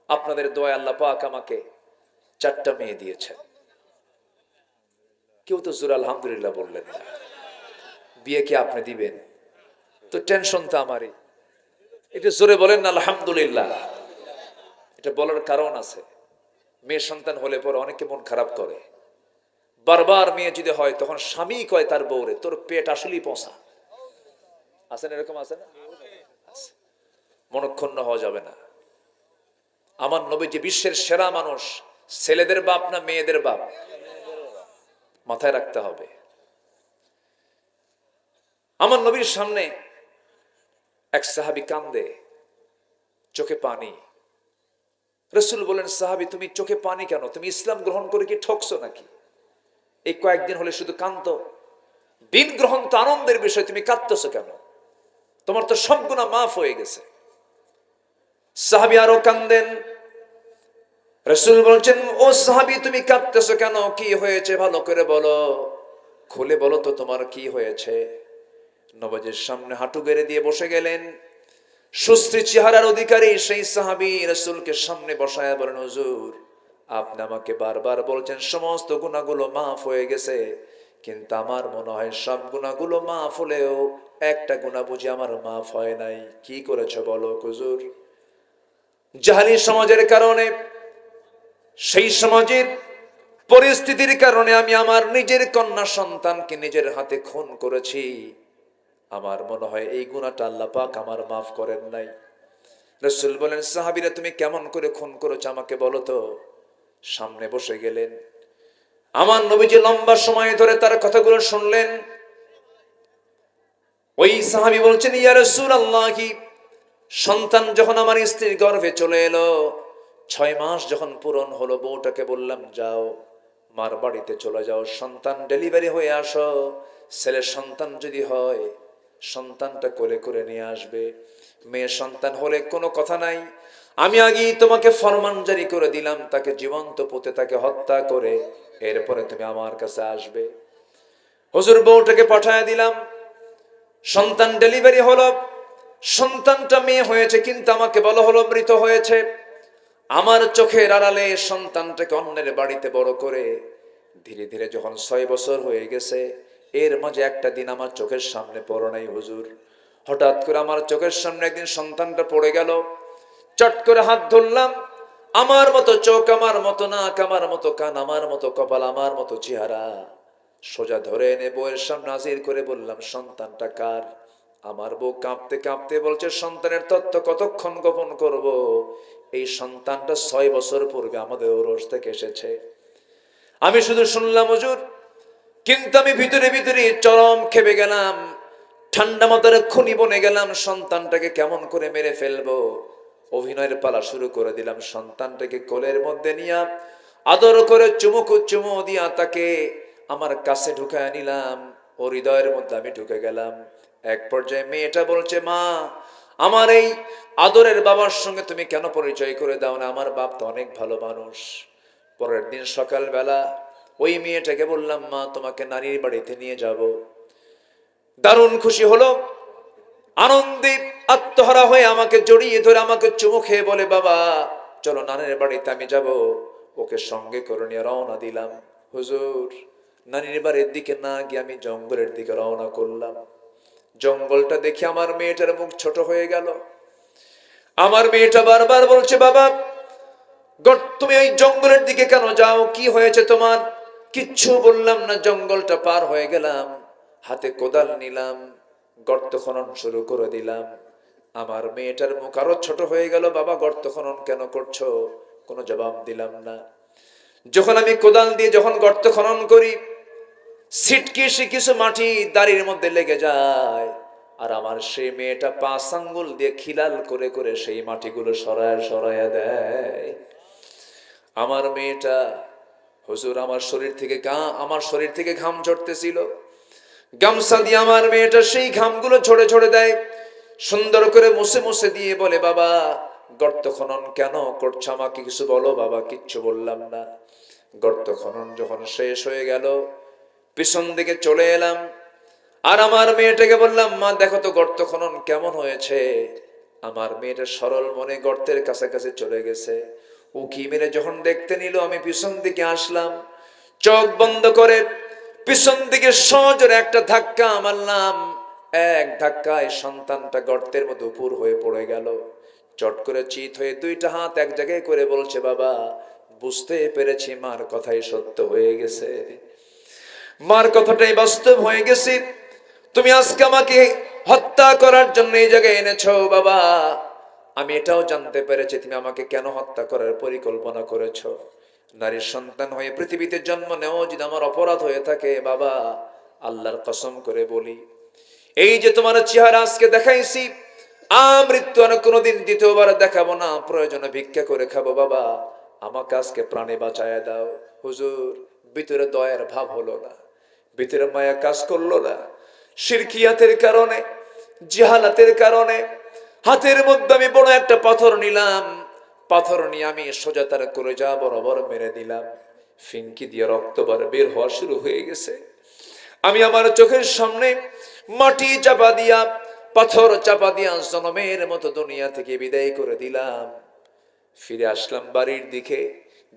আপনাদের দোয়া আল্লাহ পাক আমাকে 4টা মেয়ে দিয়েছেন। কেউ তো জোরে আলহামদুলিল্লাহ বললেন না। বিয়ে কি আপনি দিবেন? তো টেনশন তো আমারই। এটা জোরে বলেন না আলহামদুলিল্লাহ। এটা বলার কারণ আছে, মেয়ে সন্তান হলে পরে অনেকে মন খারাপ করে। বারবার মেয়ে যদি হয় তখন স্বামী কয় তার বউরে, তোর পেট আসলেই পচা। আছেন এরকম, আছে না? মনক্ষুণ্ণ হওয়া যাবে না। আমার নবী যে বিশ্বের সেরা মানুষ, ছেলেদের বাপ না মেয়েদের বাপ? মাথায় রাখতে হবে। আমার নবীর সামনে এক সাহাবী কান্দে, চোখে পানি। রাসূল বলেন, সাহাবী তুমি চোখে পানি কেন? তুমি ইসলাম গ্রহণ করে কি ঠকছো নাকি? এই কয়েকদিন হলে শুধু কাঁদতো, দিন গ্রহণ তো আনন্দের বিষয়, তুমি কাঁদতেছো কেন? তোমার তো সব গুনাহ মাফ হয়ে গেছে। সাহাবী আরো কান্দেন। রাসূল বলছেন, ও সাহাবী তুমি কাঁদতেছো কেন? কি হয়েছে ভালো করে বলো, খুলে বলো তো তোমার কি হয়েছে। নবীজির সামনে হাঁটু গেড়ে দিয়ে বসে গেলেন। সুস্থ চেহারার অধিকারী সেই সাহাবী রাসূলকে সামনে বসায়া বলেন, হুজুর আপনি আমাকে বারবার বলছেন সমস্ত গুনাহগুলো মাফ হয়ে গেছে, কিন্তু আমার মনে হয় সব গুনাহগুলো মাফ হলেও একটা গুনাহ বুঝি আমার মাফ হয় নাই। কি করেছো বলো হুজুর? জাহেলী সমাজের কারণে, সেই সমাজের পরিস্থিতির কারণে আমি আমার নিজের কন্যা সন্তানকে নিজের হাতে খুন করেছি। আমার মনে হয় এই গুনাহটা আল্লাহ পাক আমার মাফ করেন নাই। রাসূল বলেন, সাহাবীরা তুমি কেমন করে খুন করেছো আমাকে বলো তো। সামনে বসে গেলেন। আমার নবীজি লম্বা সময় ধরে তার কথাগুলো শুনলেন। ওই সাহাবী বলছেন, ইয়া রাসূলুল্লাহ, সন্তান যখন আমার স্ত্রীর গর্ভে চলে এলো, 6 মাস যখন পূরণ হলো, বউটাকে বললাম যাও মার বাড়িতে চলে যাও, সন্তান ডেলিভারি হয়ে আসো। ছেলের সন্তান যদি হয় সন্তানটা কোলে করে নিয়ে আসবে, মেয়ে সন্তান হলে কোনো কথা নাই, আমি আগেই তোমাকে ফরমান জারি করে দিলাম, তাকে জীবন্ত পুঁতে তাকে হত্যা করে এরপরে তুমি আমার কাছে আসবে। হুজুর বউটাকে পাঠায় দিলাম, সন্তান ডেলিভারি হলো, সন্তানটা মেয়ে হয়েছে, কিন্তু আমাকে বলা হলো মৃত হয়েছে। আমার চোখের আড়ালে সন্তানটাকে অন্যের বাড়িতে বড় করে ধীরে ধীরে যখন 6 বছর হয়ে গেছে, এর মাঝে একটা দিন আমার চোখের সামনে পড়ে নাই হুজুর। হঠাৎ করে আমার চোখের সামনে একদিন সন্তানটা পড়ে গেল। চট করে হাত ধরলাম, আমার মতো চোখ, আমার মতো নাক, আমার মতো কান, আমার মতো কপাল, আমার মতো চেহারা, সোজা ধরে এনে বউয়ের সামনে হাজির করে বললাম, সন্তানটা কার? আমার বউ কাঁপতে কাঁপতে বলছে, সন্তানের তথ্য কতক্ষণ গোপন করব? এই সন্তানটা 6 বছর পূর্বে আমাদের ওরস থেকে এসেছে। আমি শুধু শুনলাম হুজুর, কিন্তু আমি ভিতরে ভিতরে চরম খেপে গেলাম। ঠান্ডা মাথায় খুনি বনে গেলাম, সন্তানটাকে কেমন করে মেরে ফেলবো। অভিনয়ের পালা শুরু করে দিলাম। সন্তানটাকে কোলের মধ্যে নিয়ে আদর করে চুমু দিয়া তাকে আমার কাছে ঢুকায় নিলাম, ও হৃদয়ের মধ্যে আমি ঢুকে গেলাম। এক পর্যায়ে মেয়েটা বলছে, মা আমার এই আদরের বাবার সঙ্গে তুমি কেন পরিচয় করে দাও না? আমার বাপ তো অনেক ভালো মানুষ। পরের দিন সকালবেলা ওই মেয়েটাকে বললাম, মা তোমাকে নানির বাড়িতে নিয়ে যাব। দারুণ খুশি হলো, আনন্দে আত্মহারা হয়ে আমাকে জড়িয়ে ধরে আমাকে চুমু খেয়ে বলে, বাবা চলো নানির বাড়িতে আমি যাব। ওকে সঙ্গে করে নিয়ে রওনা দিলাম। হুজুর নানির বাড়ির দিকে না গিয়ে আমি জঙ্গলের দিকে রওনা করলাম। জঙ্গলটা দেখে আমার মেয়েটার মুখ ছোট হয়ে গেল। আমার মেয়েটা বারবার বলছে, বাবা তুমি ওই জঙ্গলের দিকে কেন যাও? কি হয়েছে তোমার? কিচ্ছু বললাম না। জঙ্গলটা পার হয়ে গেলাম, হাতে কোদাল নিলাম, গর্ত খনন শুরু করে দিলাম। আমার মেয়েটার মুখ আরো ছোট হয়ে গেল, বাবা গর্ত খনন কেন করছো? কোনো জবাব দিলাম না। যখন আমি কোদাল দিয়ে যখন গর্ত খনন করি, ছিটকে এসে কিছু মাটি দাড়ির মধ্যে লেগে যায়, আর আমার সেই মেয়েটা 5 আঙ্গুল দিয়ে খিলাল করে করে সেই মাটিগুলো সরায় সরাইয়া দেয়। আমার মেয়েটা, হুজুর আমার শরীর থেকে ঘাম ঝরতেছিল, গামছা দিয়ে আমার মেয়েটা সেই ঘামগুলো ছড়ে ছড়ে দেয়, সুন্দর করে মুছে মুছে দিয়ে বলে, বাবা গর্ত খনন কেন করছো, আমাকে কিছু বলো। বাবা কিচ্ছু বললাম না। গর্ত খনন যখন শেষ হয়ে গেল, পিছন দিকে চলে এলাম, আর আমার মেয়েটাকে বললাম, মা দেখো তো গর্ত খনন কেমন হয়েছে। আমার মেয়েটা সরল মনে গর্তের কাছাকাছি চলে গেছে। উকি মেরে যখন দেখতে নিল, আমি পিছন দিকে আসলাম, চোখ বন্ধ করে পিছন দিকে সজোরে একটা ধাক্কা মারলাম। এক ধাক্কায় সন্তানটা গর্তের মধ্যে উপর হয়ে পড়ে গেল। চট করে চিত হয়ে দুইটা হাত এক জায়গায় করে বলছে, বাবা বুঝতে পেরেছি মার কথাই সত্য হয়ে গেছে, মার কথাটাই বাস্তব হয়ে গেছে। তুমি আজকে আমাকে হত্যা করার জন্য এই জায়গায় এনেছো বাবা। আমি এটাও জানতে পেরেছি তুমি আমাকে কেন হত্যা করার পরিকল্পনা করেছো। নারীর সন্তান হয়ে পৃথিবীতে জন্ম নেওয়া যদি আমার অপরাধ হয়ে থাকে, বাবা আল্লাহর কসম করে বলি, এই যে তোমার চেহারা আজকে দেখাইছি, মৃত্যু আর কোনোদিন দ্বিতীয়বার দেখাবো না, প্রয়োজনে ভিক্ষা করে খাবো। বাবা আমাকে আজকে প্রাণে বাঁচায় দাও। হুজুর ভিতরে দয়ার ভাব হলো না, ভিতরে মায়া কাজ করলো না। শিরকিয়াতের কারণে, জাহালাতের কারণে হাতের মধ্যে আমি বড় একটা পাথর নিলাম। পাথর নিয়ে আমি সোজা তার কলেজা বরাবর মেরে দিলাম। ফিনকি দিয়ে রক্ত বের হওয়া শুরু হয়ে গেছে। আমি আমার চোখের সামনে মাটি চাপা দিয়া, পাথর চাপা দিয়া জনমের মতো দুনিয়া থেকে বিদায় করে দিলাম। ফিরে আসলাম বাড়ির দিকে।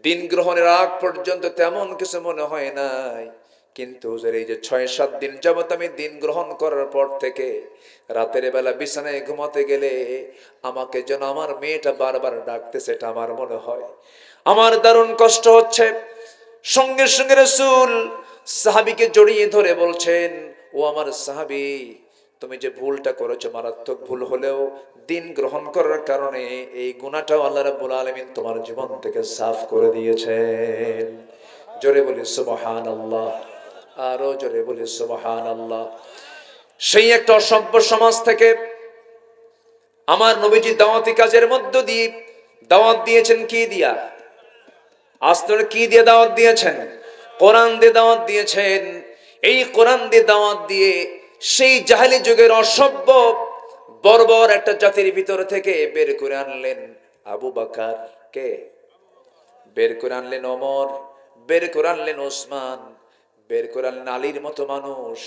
দিন গ্রহণের আগ পর্যন্ত তেমন কিছু মনে হয় নাই, কিন্তু এই যে ৬-৭ দিন যাবত আমি দিন গ্রহণ করার পর থেকে রাতের বেলা বিছানায় ঘুমাতে গেলে আমাকে যেন আমার মেয়েটা বারবার ডাকতেছে, এটা আমার মনে হয়। আমার দারুণ কষ্ট হচ্ছে। সঙ্গে সঙ্গে রাসূল সাহাবীকে জড়িয়ে ধরে বলছেন, ও আমার সাহাবী, তুমি যে ভুলটা করেছো মারাত্মক ভুল হলেও দিন গ্রহণ করার কারণে এই গুনাহটাও আল্লাহ রাব্বুল আলামিন তোমার জীবন থেকে সাফ করে দিয়েছেন। জোরে বলি সুবহানাল্লাহ, আরো জোরে বলি সুবহানাল্লাহ। সেই একটা অসভ্য সমাজ থেকে আমার নবীজি দাওয়াতি কাজের মধ্য দিয়ে দাওয়াত দিয়েছেন। কি দিয়া? আস্তর কি দিয়ে দাওয়াত দিয়েছেন? কোরআন দিয়ে দাওয়াত দিয়েছেন। এই কোরআন দিয়ে দাওয়াত দিয়ে সেই জাহেলি যুগের অসভ্য বর্বর একটা জাতির ভিতর থেকে বের করে আনলেন আবু বকর, কে বের করে আনলেন ওমর, বের করে আনলেন ওসমান, বের করে আনলেন আলীর মতো মানুষ,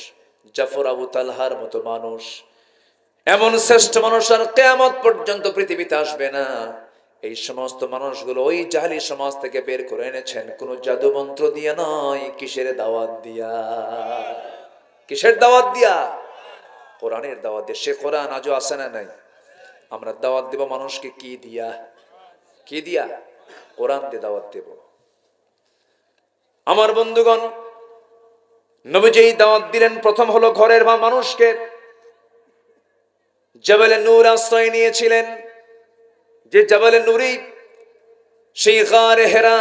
জাফর আবু তালহার মতো মানুষ। এমন শ্রেষ্ঠ মানুষ আর কিয়ামত পর্যন্ত পৃথিবীতে আসবে না। এই সমস্ত মানুষগুলো ওই জাহেলি সমাজ থেকে বের করে এনেছেন কোন জাদু মন্ত্র দিয়ে নয়। কিসের দাওয়াত দিয়া? কিসের দাওয়াত দিয়া? কোরআনের দাওয়াত দিয়ে। সে কোরআন আজও আছে না নাই? আমরা দাওয়াত দেব মানুষকে কি দিয়া? কি দিয়া? কোরআন দিয়ে দাওয়াত দেব। আমার বন্ধুগণ, নবীজি দাওয়াত দিলেন প্রথম হলো ঘরের মানুষকে। জাবালে নূর আশ্রয় নিয়েছিলেন, যে জাবালে নূরি, সেই গারে হেরা,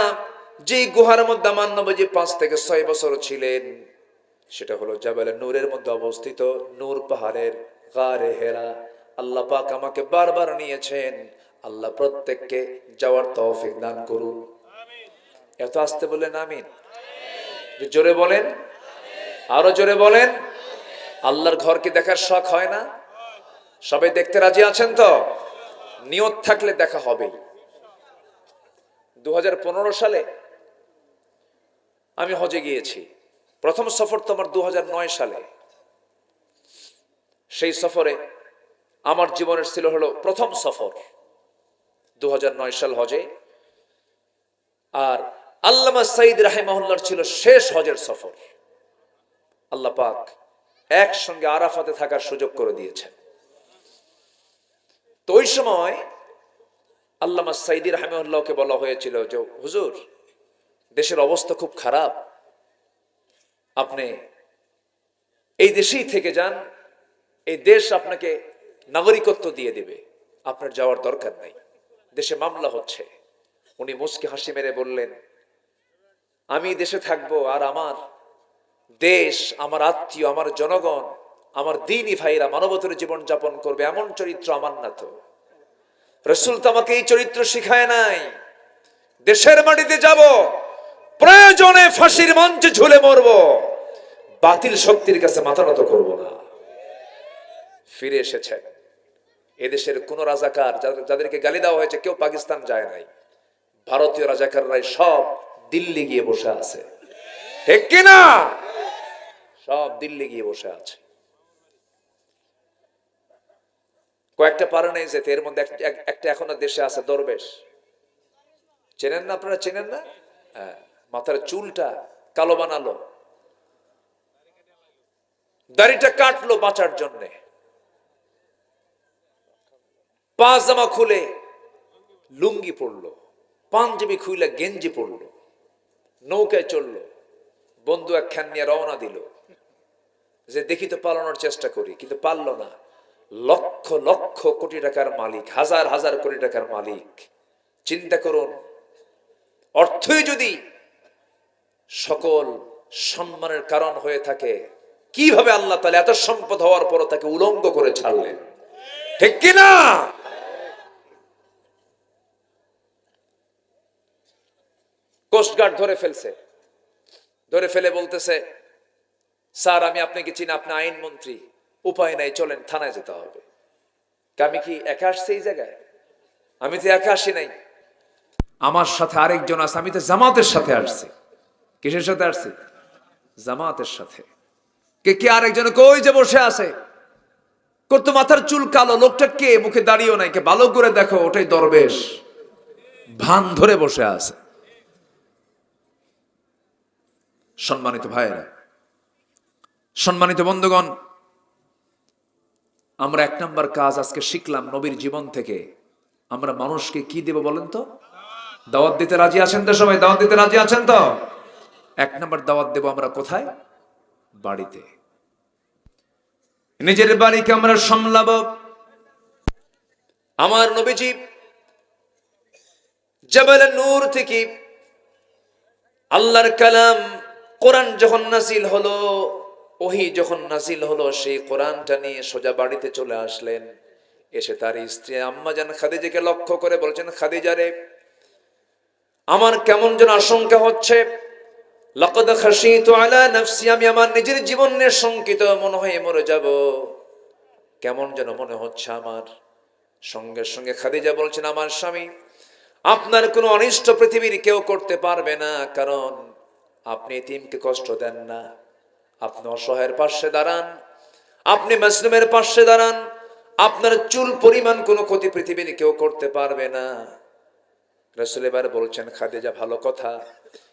যে গুহার মধ্যে আমার নবীজি 5 থেকে 6 বছর ছিলেন, সেটা হলো জাবালে নূরের মধ্যে অবস্থিত নূর পাহাড়ের গারে হেরা। আল্লাহ পাক আমাকে বারবার নিয়েছেন। আল্লাহ প্রত্যেককে যাওয়ার তৌফিক দান করুন। এত আসতে বলেন আমিন। জোরে বলেন, আরো জোরে বলেন। আল্লাহর ঘরকে দেখার শখ হয় না? সবাই দেখতে রাজি আছেন তো? নিয়ত থাকলে দেখা হবেই। 2015 সালে আমি হজে গিয়েছি। প্রথম সফর তো আমার 2009 সালে। সেই সফরে আমার জীবনের ছিল হলো প্রথম সফর 2009 সাল হজে। আর আল্লামা সাইদ রাহিমাহুল্লাহর ছিল শেষ হজের সফর। আল্লাহ পাক একসঙ্গে আরাফাতে থাকার সুযোগ করে দিয়েছেন। তো ওই সময় আল্লামা সাইদি রাহিমাহুল্লাহকে বলা হয়েছিল যে হুজুর, দেশের অবস্থা খুব খারাপ, আপনি এই দেশেই থেকে যান, এই দেশ আপনাকে নাগরিকত্ব দিয়ে দিবে, আপনার যাওয়ার দরকার নাই, দেশে মামলা হচ্ছে। উনি মুচকি হাসি মেরে বললেন, আমি দেশে থাকবো আর আমার দেশ, আমার আত্মীয়, আমার জনগণ, আমার দ্বীনি ভাইরা মানবতার জীবন যাপন করবে, এমন চরিত্র আমার না। তো রাসূল তো আমাকে এই চরিত্র শিখায় নাই। দেশের মাটিতে যাব, প্রয়োজনে ফাঁসির মঞ্চে ঝুলে মরবো, বাতিল শক্তির কাছে মাথা নত করব না। ফিরে এসেছেন এদেশের কোন রাজাকার যাদেরকে গালি দেওয়া হয়েছে, কেউ পাকিস্তান যায় নাই। ভারতীয় রাজাকাররাই সব দিল্লি গিয়ে বসে আছে, ঠিক কিনা? সব দিল্লি গিয়ে বসে আছে। কয়েকটা পারে নাই যেতে, এর মধ্যে একটা এখনো দেশে আছে, দরবেশ। চেনেন না আপনারা? চেনেন না? হ্যাঁ, মাথার চুলটা কালো বানালো, দাড়িটা কাটলো বাঁচার জন্য, পাজামা খুলে লুঙ্গি পরলো, পাঞ্জাবি খুলে গেঞ্জি পরলো, নৌকায় চললো, বন্ধু একখান নিয়ে রওনা দিল যে দেখি তো পালানোর চেষ্টা করি, কিন্তু পারলো না। লক্ষ লক্ষ কোটি টাকার মালিক, হাজার হাজার কোটি টাকার মালিক। চিন্তা করুন, অর্থই যদি সকল সম্মানের কারণ হয়ে থাকে, কিভাবে আল্লাহ তাআলা এত সম্পদ হওয়ার পরও তাকে উলঙ্গ করে ছাড়লেন, ঠিক কিনা? কোস্টগার্ড ধরে ফেলছে, ধরে ফেলে বলতেছে, স্যার আমি আপনাকে চিনি, আপনি আইনমন্ত্রী, উপায় নাই, চলেন থানায় যেতে হবে। আমি কি একা আসছি এই জায়গায়? আমি তো একা আসি নাই, আমার সাথে আরেকজন আছে, আমি তো জামাতের সাথে আসছি। কিসের সাথে আসছি? জামাতের সাথে। কে কে? আরেকজন কই যে বসে আছে, করতো মাথার চুল কালো, লোকটা কে? মুখে দাঁড়িয়েও নাই, কে ভালো করে দেখো, ওটাই দরবেশ, ভান ধরে বসে আছে। সম্মানিত ভাইয়েরা, সম্মানিত বন্ধুগণ, আমরা এক নাম্বার কাজ আজকে শিখলাম নবীর জীবন থেকে। আমরা মানুষকে কি দেব বলেন তো? দাওয়াত দিতে রাজি আছেন তো? সবাই দাওয়াত দিতে রাজি আছেন তো? এক নাম্বার দাওয়াত দেব আমরা কোথায়? বাড়িতে। নিজের বাড়িকে আমরা সামলাবো। আমার নবীজি জাবাল নূর থেকে আল্লাহর কালাম কোরআন যখন নাজিল হলো, ওহী যখন নাজিল হলো, সেই কোরআনটা নিয়ে সোজা বাড়িতে চলে আসলেন। এসে তার স্ত্রী আম্মা জান খাদিজাকে লক্ষ্য করে বলছেন, খাদিজা রে, আমার কেমন যেন আশঙ্কা হচ্ছে, লাকাদ খাশিতু আলা নাফসি, আমি আমার নিজের জীবন নিয়ে শঙ্কিত, মনে হয় মরে যাব, কেমন যেন মনে হচ্ছে আমার। সঙ্গে সঙ্গে খাদিজা বলছেন, আমার স্বামী, আপনার কোনো অনিষ্ট পৃথিবীর কেউ করতে পারবে না, কারণ আপনি এতিমকে কষ্ট দেন না, আপনি অসহায়ের পাশে দাঁড়ান, আপনি মাজলুমের পাশে দাঁড়ান, আপনার চুল পরিমাণ কোনো ক্ষতি পৃথিবীর কেউ করতে পারবে না। রাসূল এবার বলছেন, খাদিজা ভালো কথা,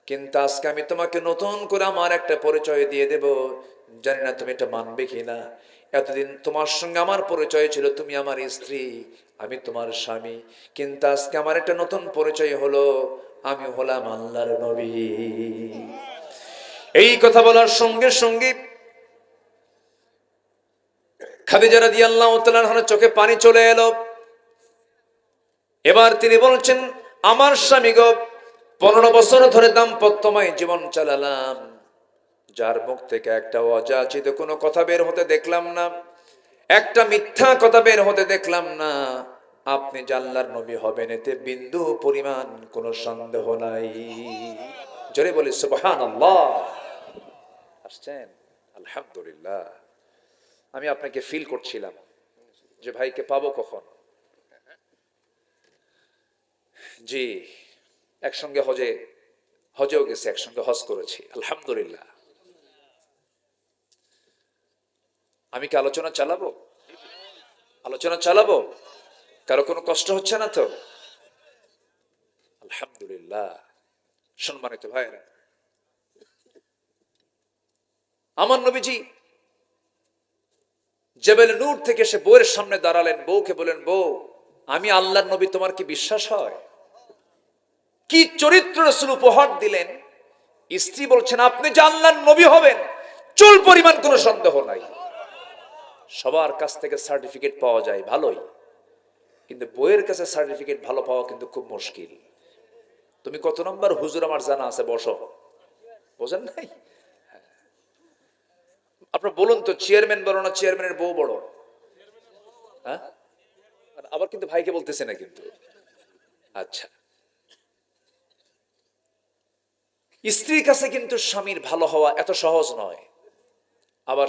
কিন্তু আজকে আমি তোমাকে নতুন করে আমার একটা পরিচয় দিয়ে দেব, জানি না তুমি এটা মানবে কিনা। এতদিন তোমার সঙ্গে আমার পরিচয় ছিল, তুমি আমার স্ত্রী, আমি তোমার স্বামী, কিন্তু আজকে আমার একটা নতুন পরিচয় হলো, আমি হলাম আল্লাহর নবী। এই কথা বলার সঙ্গে সঙ্গে খাদিজা রাদিয়াল্লাহু তাআলা আনহার চোখে পানি চলে এলো। এবার তিনি বলছেন, আমার স্বামী গো, 15 বছর ধরে দাম্পত্যময় জীবন চালালাম, যার মুখ থেকে একটা অযাচিত কোনো কথা বের হতে দেখলাম না, একটা মিথ্যা কথা বের হতে দেখলাম না। আপনি যে আল্লাহর নবী হবেন এতে বিন্দু পরিমাণ কোনো সন্দেহ নাই। জোরে বলি সুবহানাল্লাহ। আসছেন? আলহামদুলিল্লাহ। আমি আপনাকে ফিল করছিলাম যে ভাইকে পাবো কখন। জি, একসঙ্গে হজেও গেছে, একসঙ্গে হজ করেছি, আলহামদুলিল্লাহ। আমি কি আলোচনা চালাবো? আলোচনা চালাবো? কারো কোনো কষ্ট হচ্ছে না তো? আলহামদুলিল্লাহ। সম্মানিত ভাইরা, আমার নবীজি জেবেল নূর থেকে সে বউয়ের সামনে দাঁড়ালেন, বউকে বলেন, বউ, আমি আল্লাহর নবী, তোমার কি বিশ্বাস হয়? কি চরিত্র রাসূল উপহার দিলেন। স্ত্রী বলছেন, আপনি যে আল্লাহর নবী হবেন চুল পরিমাণ কোনো সন্দেহ নাই। সবার কাছ থেকে সার্টিফিকেট পাওয়া যায় ভালোই, কিন্তু বইয়ের কাছে সার্টিফিকেট ভালো পাওয়া কিন্তু খুব মুশকিল। তুমি কত নম্বর হুজুর আমার জানা আছে, বসো, বোঝেন নাই? আপনার বলুন তো, চেয়ারম্যান বড় না চেয়ারম্যানের বউ বড়? হ্যাঁ, আবার কিন্তু ভাইকে বলতেছে না কিন্তু। আচ্ছা, স্ত্রীর কাছে কিন্তু স্বামীর ভালো হওয়া এত সহজ নয়। আবার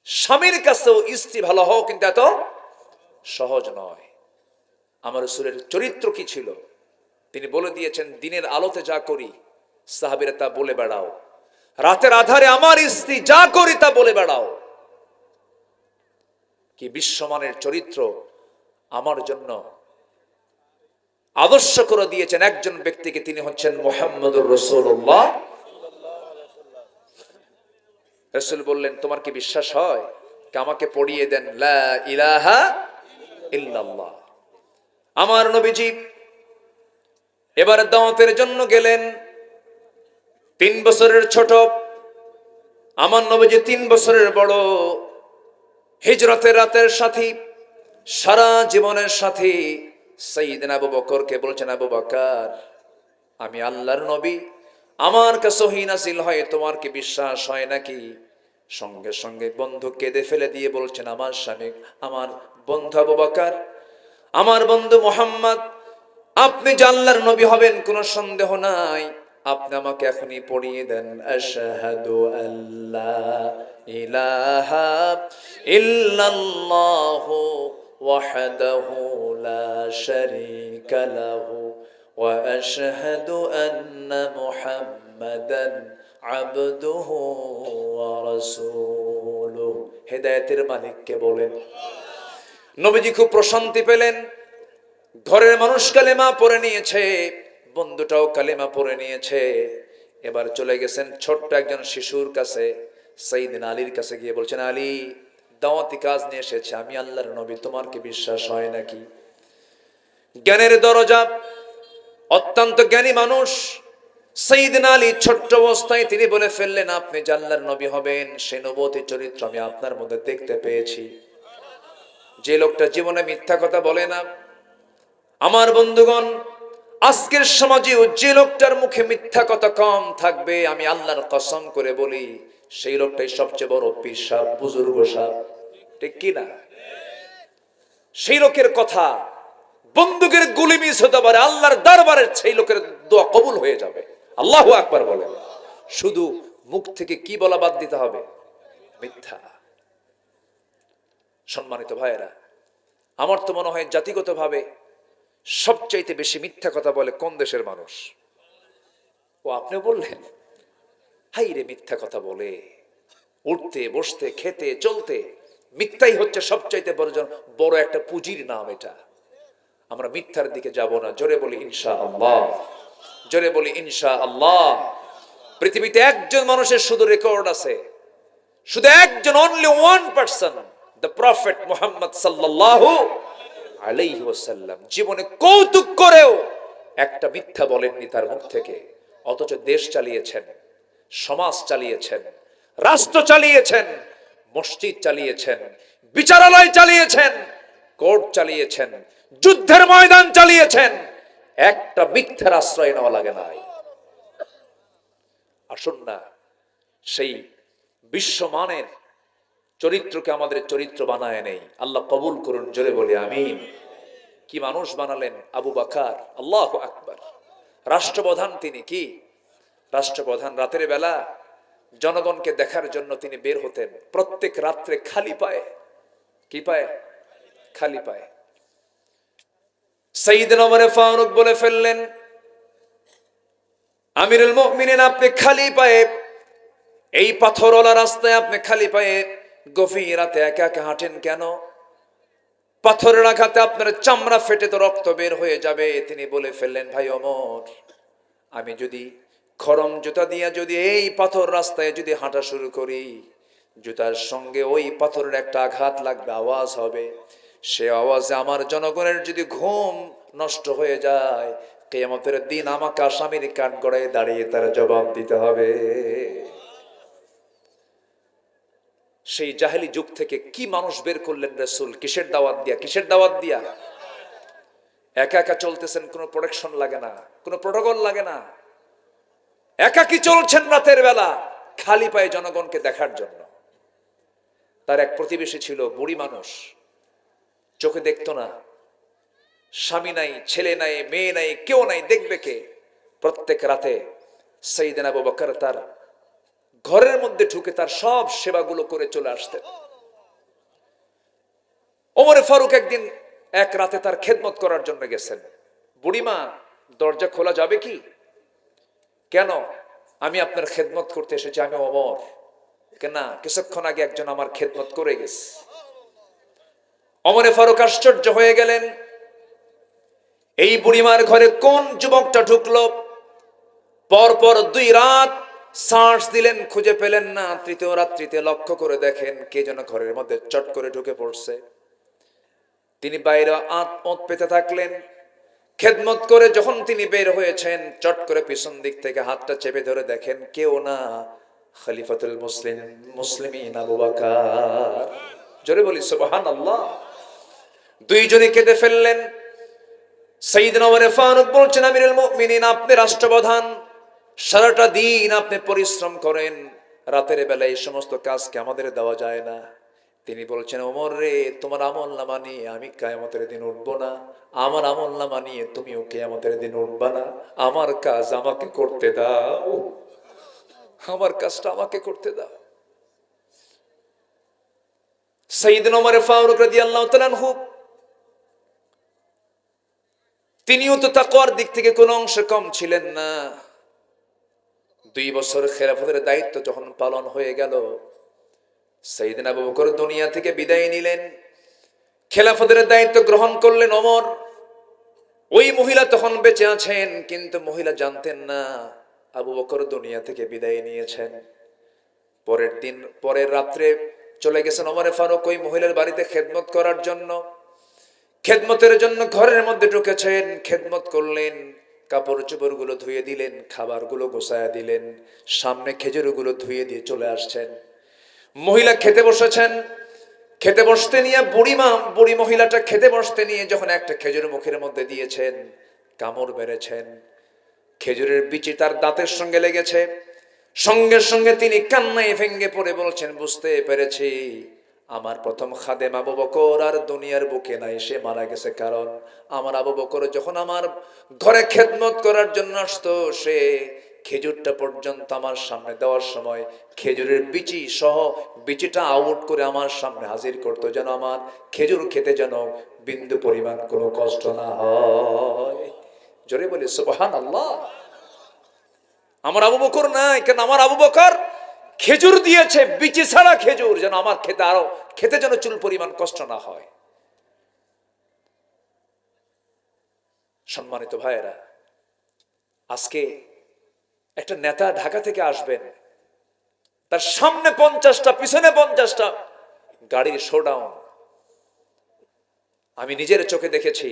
স্বামীর কাছেও স্ত্রী ভালো হওয়া কিন্তু এত সহজ নয়। আমার রাসূলের চরিত্র কি ছিল তিনি বলে দিয়েছেন, দিনের আলোতে যা করি সাহাবীরা তা বলে বেড়াও, রাতের আধারে আমার স্ত্রী যা করি তা বলে বেড়াও। কি বিশ্বমানের চরিত্র আমার জন্য আদর্শ করে দিয়েছেন একজন ব্যক্তিকে, তিনি হচ্ছেন মুহাম্মদুর রাসূলুল্লাহ। রাসূল বললেন, তোমার কি বিশ্বাস হয়? আমাকে পড়িয়ে দেন লা ইলাহা ইল্লাল্লাহ। আমার নবীজি এবার দাওয়াতের জন্য গেলেন। 3 বছরের ছোট, আমার নবীজি 3 বছরের বড়। হিজরতের রাতের সাথী, সারা জীবনের সাথী সাইয়েদনা আবু বকরকে বলছেন, আবু বকর, আমি আল্লাহর নবী, আমার কাছে ওহী নাযিল হয়, তোমার কি বিশ্বাস হয় নাকি? সঙ্গে সঙ্গে বন্ধু কেঁদে ফেলে দিয়ে বলছেন, আমার স্বামী, আমার বন্ধু আবু বকর, আমার বন্ধু মুহাম্মদ, আপনি যে আল্লাহর নবী হবেন কোনো সন্দেহ নাই, আপনি আমাকে এখনই পড়িয়ে দেন আশহাদু আল্লা ইলাহা ইল্লাল্লাহু ওয়াহদাহু লা শারীকা লাহু ওয়া আশহাদু আন্না মুহাম্মাদান আবদুহু ওয়া রাসূলুহু। হেদায়েতের মালিককে বলেন। নবীজি খুব প্রশান্তি পেলেন। ঘরের মানুষ কালেমা পড়ে নিয়েছে, বন্ধুটাও কালেমা পড়ে নিয়েছে। এবার চলে গেছেন ছোট্ট একজন শিশুর কাছে, সাইয়েদনা আলীর কাছে গিয়ে বলছেন, আলী, দাওয়াতি কাজ নিয়ে এসেছে, আমি আল্লাহর নবী, তোমার কি বিশ্বাস হয় নাকি? জ্ঞানের দরজা, অত্যন্ত জ্ঞানী মানুষ সাইয়েদনা আলী ছোট্ট অবস্থায় তিনি বলে ফেললেন, আপনি যে আল্লাহর নবী হবেন সে নবুয়তি চরিত্র আমি আপনার মধ্যে দেখতে পেয়েছি। যে লোকটা জীবনে মিথ্যা কথা বলে না, আমার বন্ধুগণ, আজকের সমাজেও যে লোকটার মুখে মিথ্যা কথা কম থাকবে, আমি আল্লাহর কসম করে বলি, সেই লোকটাই সবচেয়ে বড় পীর সাহেব, বুজুর্গ সাহেব, ঠিক কি না? সেই লোকের কথা বন্দুকের গুলি মিস হতে পারে, আল্লাহর দরবারে সেই লোকের দোয়া কবুল হয়ে যাবে। আল্লাহু আকবার বলেন। শুধু মুখ থেকে কি বলা বাদ দিতে হবে? মিথ্যা। সম্মানিত ভাইয়েরা, আমার তো মনে হয় জাতিগতভাবে সবচাইতে বেশি মিথ্যা কথা বলে কোন দেশের মানুষ? ও আপনি বললেন, হাই রে, মিথ্যা কথা বলে, উঠতে বসতে খেতে চলতে মিথ্যাই হচ্ছে সবচাইতে বড় একটা পুঁজির নাম। এটা আমরা মিথ্যার দিকে যাব না। জোরে বলি ইনশাআল্লাহ, জোরে বলি ইনশাআল্লাহ। পৃথিবীতে একজন মানুষের শুধু রেকর্ড আছে, শুধু একজন, only one person, the prophet Muhammad সাল্লাল্লাহু আলাইহি ওয়াসাল্লাম, জীবনে কৌতুক করেও একটা মিথ্যা বলেননি তার মুখ থেকে। অথচ দেশ চালিয়েছেন, সমাজ চালিয়েছেন, রাষ্ট্র চালিয়েছেন, মসজিদ চালিয়েছেন, বিচারালয় চালিয়েছেন, কোর্ট চালিয়েছেন, যুদ্ধের ময়দান চালিয়েছেন, একটা মিথ্যার আশ্রয় নেওয়া লাগে নাই। আসুন না সেই বিশ্বমানের চরিত্রকে আমাদের চরিত্র বানায় নেই। আল্লাহ কবুল করুন, জোরে বলি আমিন। কি মানুষ বানালেন আবু বকর, আল্লাহু আকবার। রাষ্ট্রপ্রধান তিনি। কি রাষ্ট্রপ্রধান? রাতের বেলা জনগণকে দেখার জন্য তিনি বের হতেন প্রত্যেক রাত্রে খালি পায়ে। কি পায়ে? খালি পায়ে। সাইয়েদনা ওমর ফারুক বলে ফেললেন, আমিরুল মুমিনিন, আপনি খালি পায়ে এই পাথরওয়ালা রাস্তায় আপনি খালি পায়ে গভীর রাতে একা একা হাঁটেন কেন? পাথরের আঘাতে আপনার চামড়া ফেটে তো রক্ত বের হয়ে যাবে। তিনি বলে ফেললেন, ভাই ওমর, আমি যদি খরম জুতা দিয়া যদি এই পাথর রাস্তায় যদি হাঁটা শুরু করি, জুতার সঙ্গে ওই পাথরের একটা আঘাত লাগবে, আওয়াজ হবে। সে আওয়াজে আমার জনগণের যদি ঘুম নষ্ট হয়ে যায়, কিয়ামতের দিন আমাকে আসামির কাঠগড়ায় দাঁড়িয়ে তার জবাব দিতে হবে। সেই জাহেলি যুগ থেকে কি মানুষ বের করলেন রাসূল? কিসের দাওয়াত দিয়া? কিসের দাওয়াত দিয়া? একা একা চলতেছেন, কোনো প্রোটেকশন লাগে না, কোনো প্রোটোকল লাগে না। একাকি চলছেন রাতের বেলা খালি পায়ে জনগণকে দেখার জন্য। তার এক প্রতিবেশী ছিল, বুড়ি মানুষ, চোখে দেখতো না, স্বামী নাই, ছেলে নাই, মেয়ে নাই, কেউ নাই, দেখবে কে? প্রত্যেক রাতে সাইয়েদনা আবু বকর তার ঘরের মধ্যে ঢুকে তার সব সেবাগুলো করে চলে আসতেন। ওমরে ফারুক একদিন এক রাতে তার খেদমত করার জন্য গেছেন। বুড়িমা, দরজা খোলা যাবে কি? কেন? আমি আপনার খেদমত করতে এসেছি, আমি ওমর। না, কিছুক্ষণ আগে একজন আমার খেদমত করে গেছে। ওমরে ফারুক আশ্চর্য হয়ে গেলেন, এই বুড়িমার ঘরে কোন যুবকটা ঢুকলো? পরপর 2 রাত সার্চ দিলেন, খুঁজে পেলেন না। তৃতীয় রাত্রিতে লক্ষ্য করে দেখেন কে যেন ঘরের মধ্যে চট করে ঢুকে পড়ছে। তিনি বাইরে আঁত পেতে থাকলেন। খেদমত করে যখন তিনি বের হয়েছেন, চট করে পিছন দিক থেকে হাতটা চেপে ধরে দেখেন কেউ না, খলিফাতুল মুসলিমিন আবু বকর। জোরে বলি সুবহানাল্লাহ। দুইজনে কেঁদে ফেললেন। সাইয়েদনা ওমর ফারুক বলছেন, আমিরুল মুমিনিন, আপনি রাষ্ট্রপ্রধান, সারাটা দিন আপনি পরিশ্রম করেন, রাতের বেলা এই সমস্ত কাজকে আমাদের দেওয়া যায় না। তিনি বলছেন, ওমর রে, তোমার আমলনামা নিয়ে আমি কিয়ামতের দিন উঠবো না, আমার আমলনামা নিয়ে তুমিও কিয়ামতের দিন উঠবা না। আমার কাজ আমাকে করতে দাও, আমার কাজটা আমাকে করতে দাও। সাইয়েদনা ওমর ফারুক রাদিয়াল্লাহু তাআলা আনহু, তিনিও তো তাকওয়ার দিক থেকে কোনো অংশে কম ছিলেন না। 2 বছর খেলাফতের দায়িত্ব যখন পালন হয়ে গেল, সাইয়েদনা আবু বকর দুনিয়া থেকে বিদায় নিলেন। খেলাফতের দায়িত্ব গ্রহণ করলেন ওমর। ওই মহিলা তখন বেঁচে আছেন, কিন্তু মহিলা জানতেন না আবু বকর দুনিয়া থেকে বিদায় নিয়েছেন। পরের রাত্রে চলে গেছেন ওমরে ফারুক ওই মহিলার বাড়িতে খেদমত করার জন্য। খেদমতের জন্য ঘরের মধ্যে ঢুকেছেন, খেদমত করলেন, কাপড় চোপড় গুলো ধুয়ে দিলেন, খাবারগুলো গোছায়া দিলেন, সামনে খেজুরগুলো ধুয়ে দিয়ে চলে আসছেন। মহিলা খেতে বসেছেন। খেতে বসতে নিয়ে বুড়ি মহিলাটা খেতে বসতে নিয়ে যখন একটা খেজুর মুখের মধ্যে দিয়েছেন, কামড় বেড়েছেন, খেজুরের বিচি তার দাঁতের সঙ্গে লেগেছে। সঙ্গে সঙ্গে তিনি কান্নায় ভেঙ্গে পড়ে বলছেন, বুঝতে পেরেছি আমার প্রথম খাদেম আবু বকর আর দুনিয়ার বুকে নাই, সে মারা গেছে। কারণ আমার আবু বকর যখন আমার ঘরে খেদমত করার জন্য আসতো, সে খেজুরটা পর্যন্ত আমার সামনে দেওয়ার সময় খেজুরের বিচি সহ বিচিটা আউট করে আমার সামনে হাজির করতো, যেন আমার খেজুর খেতে যেন বিন্দু পরিমাণ কোনো কষ্ট না হয়। জোরে বলি সুবহানাল্লাহ। আমার আবু বকর নাই, কেন আমার আবু বকর খেজুর দিয়েছে, বিচি ছাড়া খেজুর, যেন আমার খেতে যেন চুল পরিমাণ কষ্ট না হয়। সম্মানিত ভাইয়েরা, আজকে একটা নেতা ঢাকা থেকে আসবেন, তার সামনে 50টা, পিছনে 50টা গাড়ির শোডাউন। আমি নিজের চোখে দেখেছি।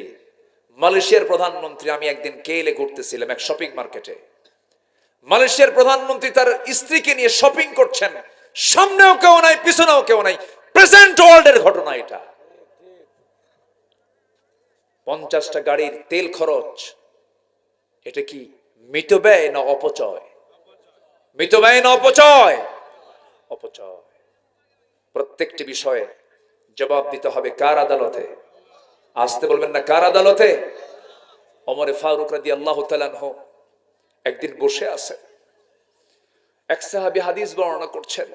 মালয়েশিয়ার প্রধানমন্ত্রী, আমি একদিন কেএলএ ঘুরতেছিলাম এক শপিং মার্কেটে, মালয়েশিয়ার প্রধানমন্ত্রী তার স্ত্রীকে নিয়ে শপিং করছেন, সামনেও কেউ নাই, পিছনেও কেউ নাই। প্রেজেন্ট ওয়ার্ল্ডের ঘটনা এটা। 50টা গাড়ির তেল খরচ, এটা কি মিতব্যয় না অপচয়? মিতব্যয় না অপচয়? অপচয়। প্রত্যেকটি বিষয়ে জবাব দিতে হবে কার আদালতে? আসতে বলবেন না, কার আদালতে? ওমর ফারুক রাদিয়াল্লাহু তাআলা আনহু একদিন বসে আছে, এক সাহাবী হাদিস বর্ণনা করছেন,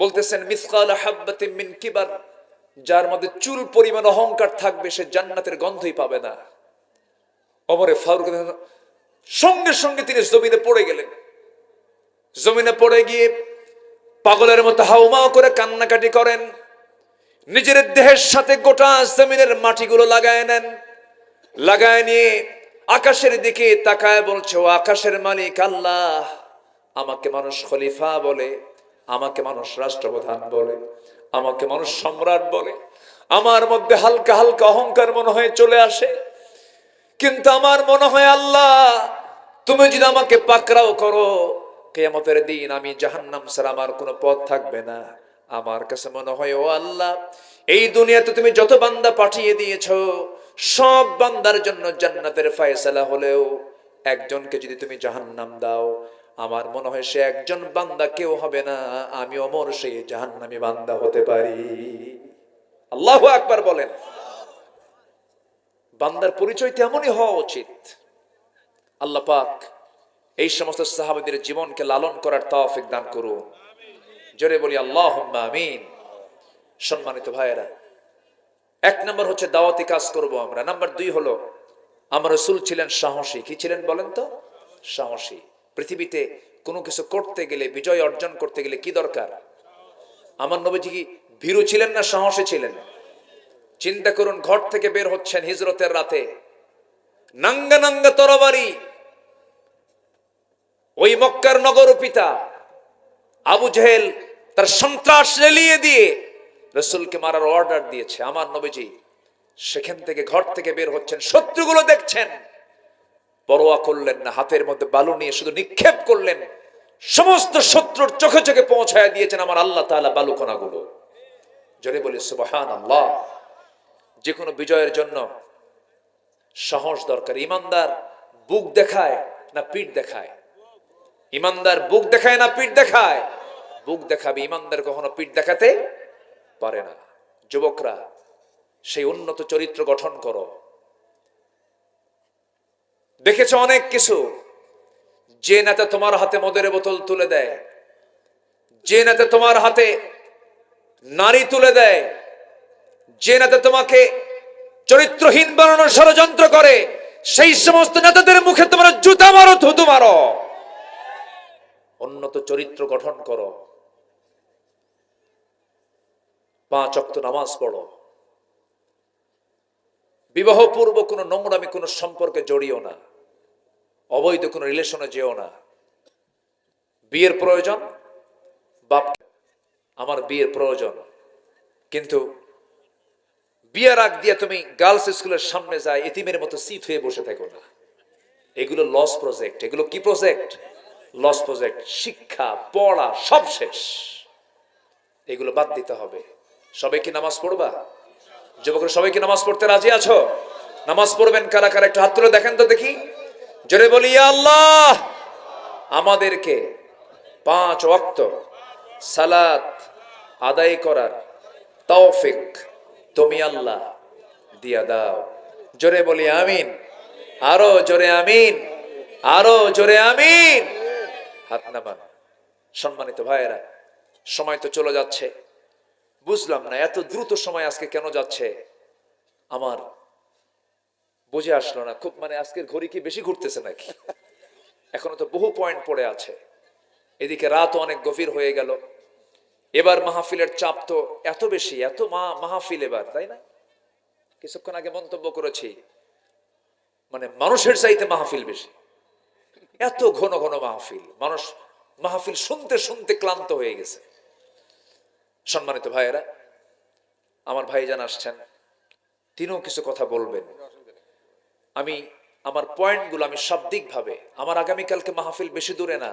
বলতেছেন, মিসকাল হাববাতিন মিন কিবার, যার মধ্যে চুল পরিমাণ অহংকার থাকবে সে জান্নাতের গন্ধই পাবে না। ওমর ফারুক সঙ্গে সঙ্গে তিনি জমিনে পড়ে গেলেন। জমিনে পড়ে গিয়ে পাগলের মতো হাউমাউ করে কান্নাকাটি করেন। নিজের দেহের সাথে গোটা জমিনের মাটিগুলো লাগায় নেন। লাগায় নিয়ে আকাশের দিকে তাকায় বলছে, ও আকাশের মালিক আল্লাহ, আমাকে মানুষ খলিফা বলে, আমাকে মানুষ রাষ্ট্রপ্রধান বলে, আমাকে মানুষ সম্রাট বলে, আমার মধ্যে হালকা হালকা অহংকার মনে হয় চলে আসে, কিন্তু আমার মনে হয় আল্লাহ তুমি যদি আমাকে পাকড়াও করো, কিয়ামতের দিন আমি জাহান্নাম ছাড়া আমার কোনো পথ থাকবে না। আমার কাছে মনে হয়, ও আল্লাহ, এই দুনিয়াতে তুমি যত বান্দা পাঠিয়ে দিয়েছো, সব বান্দার জন্য জান্নাতের ফয়সালা হলেও একজনকে যদি তুমি জাহান্নাম দাও, আমার মনে হয় সে একজন বান্দা কেউ হবে না, আমি ওমর সেই জাহান্নামী বান্দা হতে পারি। আল্লাহু আকবার বলেন। বান্দার পরিচয় তেমনই হওয়া উচিত। আল্লাহ পাক এই সমস্ত সাহাবীদের জীবনকে লালন করার তৌফিক দান করুন। জোরে বলি আল্লাহুম্মা আমিন। সম্মানিত ভাইয়েরা, এক নম্বর হচ্ছে দাওয়াতি কাজ করব আমরা। নাম্বার 2 হলো আমার রাসূল ছিলেন সাহসী। কি ছিলেন বলেন তো? সাহসী। পৃথিবীতে কোনো কিছু করতে গেলে, বিজয় অর্জন করতে গেলে কি দরকার? আমার নবীজি কি ভীরু ছিলেন না সাহসী ছিলেন? চিন্তা করুন, ঘর থেকে বের হচ্ছেন হিজরতের রাতে, নাঙ্গা নাঙ্গা তরবারি। ওই মক্কার নগর পিতা আবু জেহেল তার সন্ত্রাস রেলিয়ে দিয়ে রাসূলকে মারার অর্ডার দিয়েছে। আমার নবীজি সেখান থেকে ঘর থেকে বের হচ্ছেন, শত্রুগুলো দেখছেন, পরোয়া করলেন না, হাতের মধ্যে বালু নিয়ে শুধু নিক্ষেপ করলেন, সমস্ত শত্রুর চোখে চোখে পৌঁছায় দিয়েছেন আমার আল্লাহ তাআলা বালুকণাগুলো। জোরে বলি সুবহানাল্লাহ। যে কোনো বিজয়ের জন্য সাহস দরকার। ইমানদার বুক দেখায় না পিঠ দেখায়? ইমানদার বুক দেখায় না পিঠ দেখায়? বুক দেখাবে। ইমানদার কখনো পিঠ দেখাতে পারে না। যুবকরা, সেই উন্নত চরিত্র গঠন করো। দেখেছ অনেক কিছু, যে নেতা তোমার হাতে মদের বোতল তুলে দেয়, যে নেতা তোমার হাতে নারী তুলে দেয়, যে নেতা তোমাকে চরিত্রহীন বানানোর ষড়যন্ত্র করে, সেই সমস্ত নেতাদের মুখে তোমরা জুতা মারো, থুতু মারো। উন্নত চরিত্র গঠন করো। 5 ওয়াক্ত নামাজ পড়ো। বিবাহ পূর্ব কোনো নোংরামি কোনো সম্পর্কে জড়িও না। অবৈধ কোনো রিলেশনে যেও না। বিয়ের প্রয়োজন, বাপ আমার বিয়ের প্রয়োজন, কিন্তু বিয়ের আগ দিয়ে তুমি গার্লস স্কুলের সামনে যায় এতিমের মতো সিট হয়ে বসে থাকো না। এগুলো লস প্রজেক্ট। এগুলো কি প্রজেক্ট? Loss project. শিক্ষা, পড়া সব শেষ। এগুলো বাদ দিতে হবে। সবাই কি নামাজ পড়বা? যুবকরা সবাই কি নামাজ পড়তে রাজি আছো? নামাজ পড়বেন কারা কারা একটু হাত তুলে দেখেন তো দেখি। জোরে বলি ইয়া আল্লাহ, আমাদেরকে 5 ওয়াক্ত সালাত আদায় করার তৌফিক তুমি আল্লাহ দিয়া দাও। জোরে বলি আমিন। আরো জোরে আমিন, আরো জোরে আমিন। হাত নামান। সম্মানিত ভাইয়েরা, সময় তো চলে যাচ্ছে। বুঝলাম না এত দ্রুত সময় আজকে কেন যাচ্ছে, আমার বুঝে আসলো না। খুব আজকের ঘড়ি কি বেশি ঘুরতেছে নাকি? এখনো তো বহু পয়েন্ট পড়ে আছে। এদিকে রাত অনেক গভীর হয়ে গেল। এবার মাহফিলের চাপ তো এত বেশি, এত মাহফিল এবার, তাই না? কিছুক্ষণ আগে মন্তব্য করেছি, মানুষের চাইতে মাহফিল বেশি। এত ঘন ঘন মাহফিল, মানুষ মাহফিল শুনতে শুনতে ক্লান্ত হয়ে গেছে। সম্মানিত ভাইয়েরা, আমার ভাইজান আসছেন, তিনিও কিছু কথা বলবেন। আমি আমার পয়েন্টগুলো আমি শাব্দিকভাবে, আমার আগামীকালকে মাহফিল বেশি দূরে না,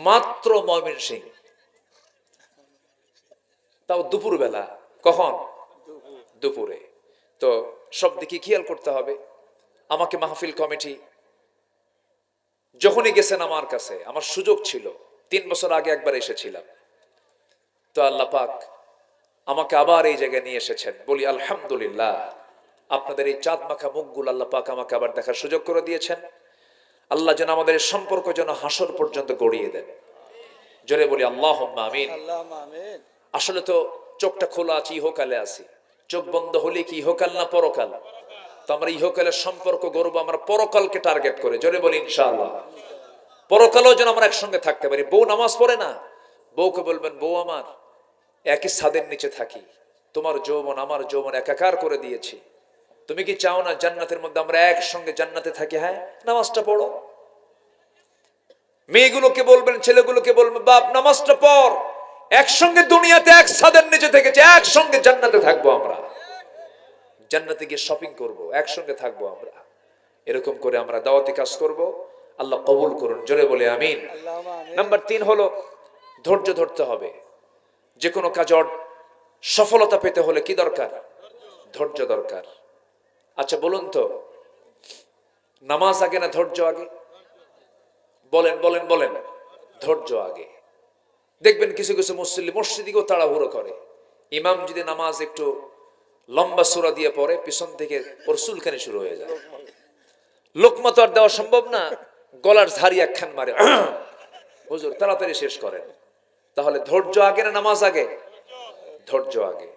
মাত্র ময়মনসিংহ, তাও দুপুরবেলা। কখন? দুপুরে। তো সব দিকে খেয়াল করতে হবে। আমাকে মাহফিল কমিটি যখনই গেছেন আমার কাছে, আমার সুযোগ ছিল, 3 বছর আগে একবার এসেছিলাম, তো আল্লাহ পাক আমাকে আবার এই জায়গায় নিয়ে এসেছেন। বলি আলহামদুলিল্লাহ। আপনাদের এই চাঁদ মাখা মুখগুলো আল্লাহ পাক আমাকে আবার দেখার সুযোগ করে দিয়েছেন। আল্লাহ যেন আমাদের সম্পর্ক যেন হাসর পর্যন্ত গড়িয়ে দেন। জোরে বলি আল্লাহুম্মা আমিন। আসলে তো চোখটা খোলা আছে, ইহকালে আছি। চোখ বন্ধ হলে কি ইহকাল না পরকাল? তো আমরা ইহকালের সম্পর্ক গড়বো আমরা পরকালকে টার্গেট করে। জোরে বলি ইনশাআল্লাহ। পরকালও যেন আমরা একসঙ্গে থাকতে পারি। বউ নামাজ পড়ে না, বউকে বলবেন, বউ আমার, একই ছাদের নিচে থাকি, তোমার যৌবন আমার যৌবন একাকার করে দিয়েছি, তুমি কি চাও না জান্নাতের মধ্যে আমরা একসঙ্গে জান্নাতে থাকি? হ্যাঁ, নামাজটা পড়ো। মেয়েগুলোকে বলবেন, ছেলেগুলোকে বলবেন, বাপ নামাজটা পড়, একসঙ্গে দুনিয়াতে এক ছাদের নিচে থেকেছে, একসঙ্গে জান্নাতে থাকবো আমরা, জান্নাতে গিয়ে শপিং করব, একসঙ্গে থাকবো আমরা। এরকম করে আমরা দাওয়াতি কাজ করব। আল্লাহ কবুল করুন। জোরে বলে আমিন। নাম্বার 3 হলো ধৈর্য ধরতে হবে। যে কোনো কাজে সফলতা পেতে হলে কি দরকার? ধৈর্য দরকার। আচ্ছা বলুন তো, নামাজ আগে না ধৈর্য আগে? বলেন বলেন বলেন। ধৈর্য আগে। দেখবেন কিছু কিছু মুসল্লি মসজিদেও তাড়াহুড়ো করে। ইমাম যদি নামাজ একটু লম্বা সূরা দিয়ে পড়ে, পিছন থেকে ওর চুলকানি শুরু হয়ে যায়। লোকমা তো আর দেওয়া সম্ভব না, গলার ঝাড়ি একখান মারে, হুজুর তাড়াতাড়ি শেষ করেন। তাহলে ধৈর্য আগে না নামাজ আগে? ধৈর্য আগে।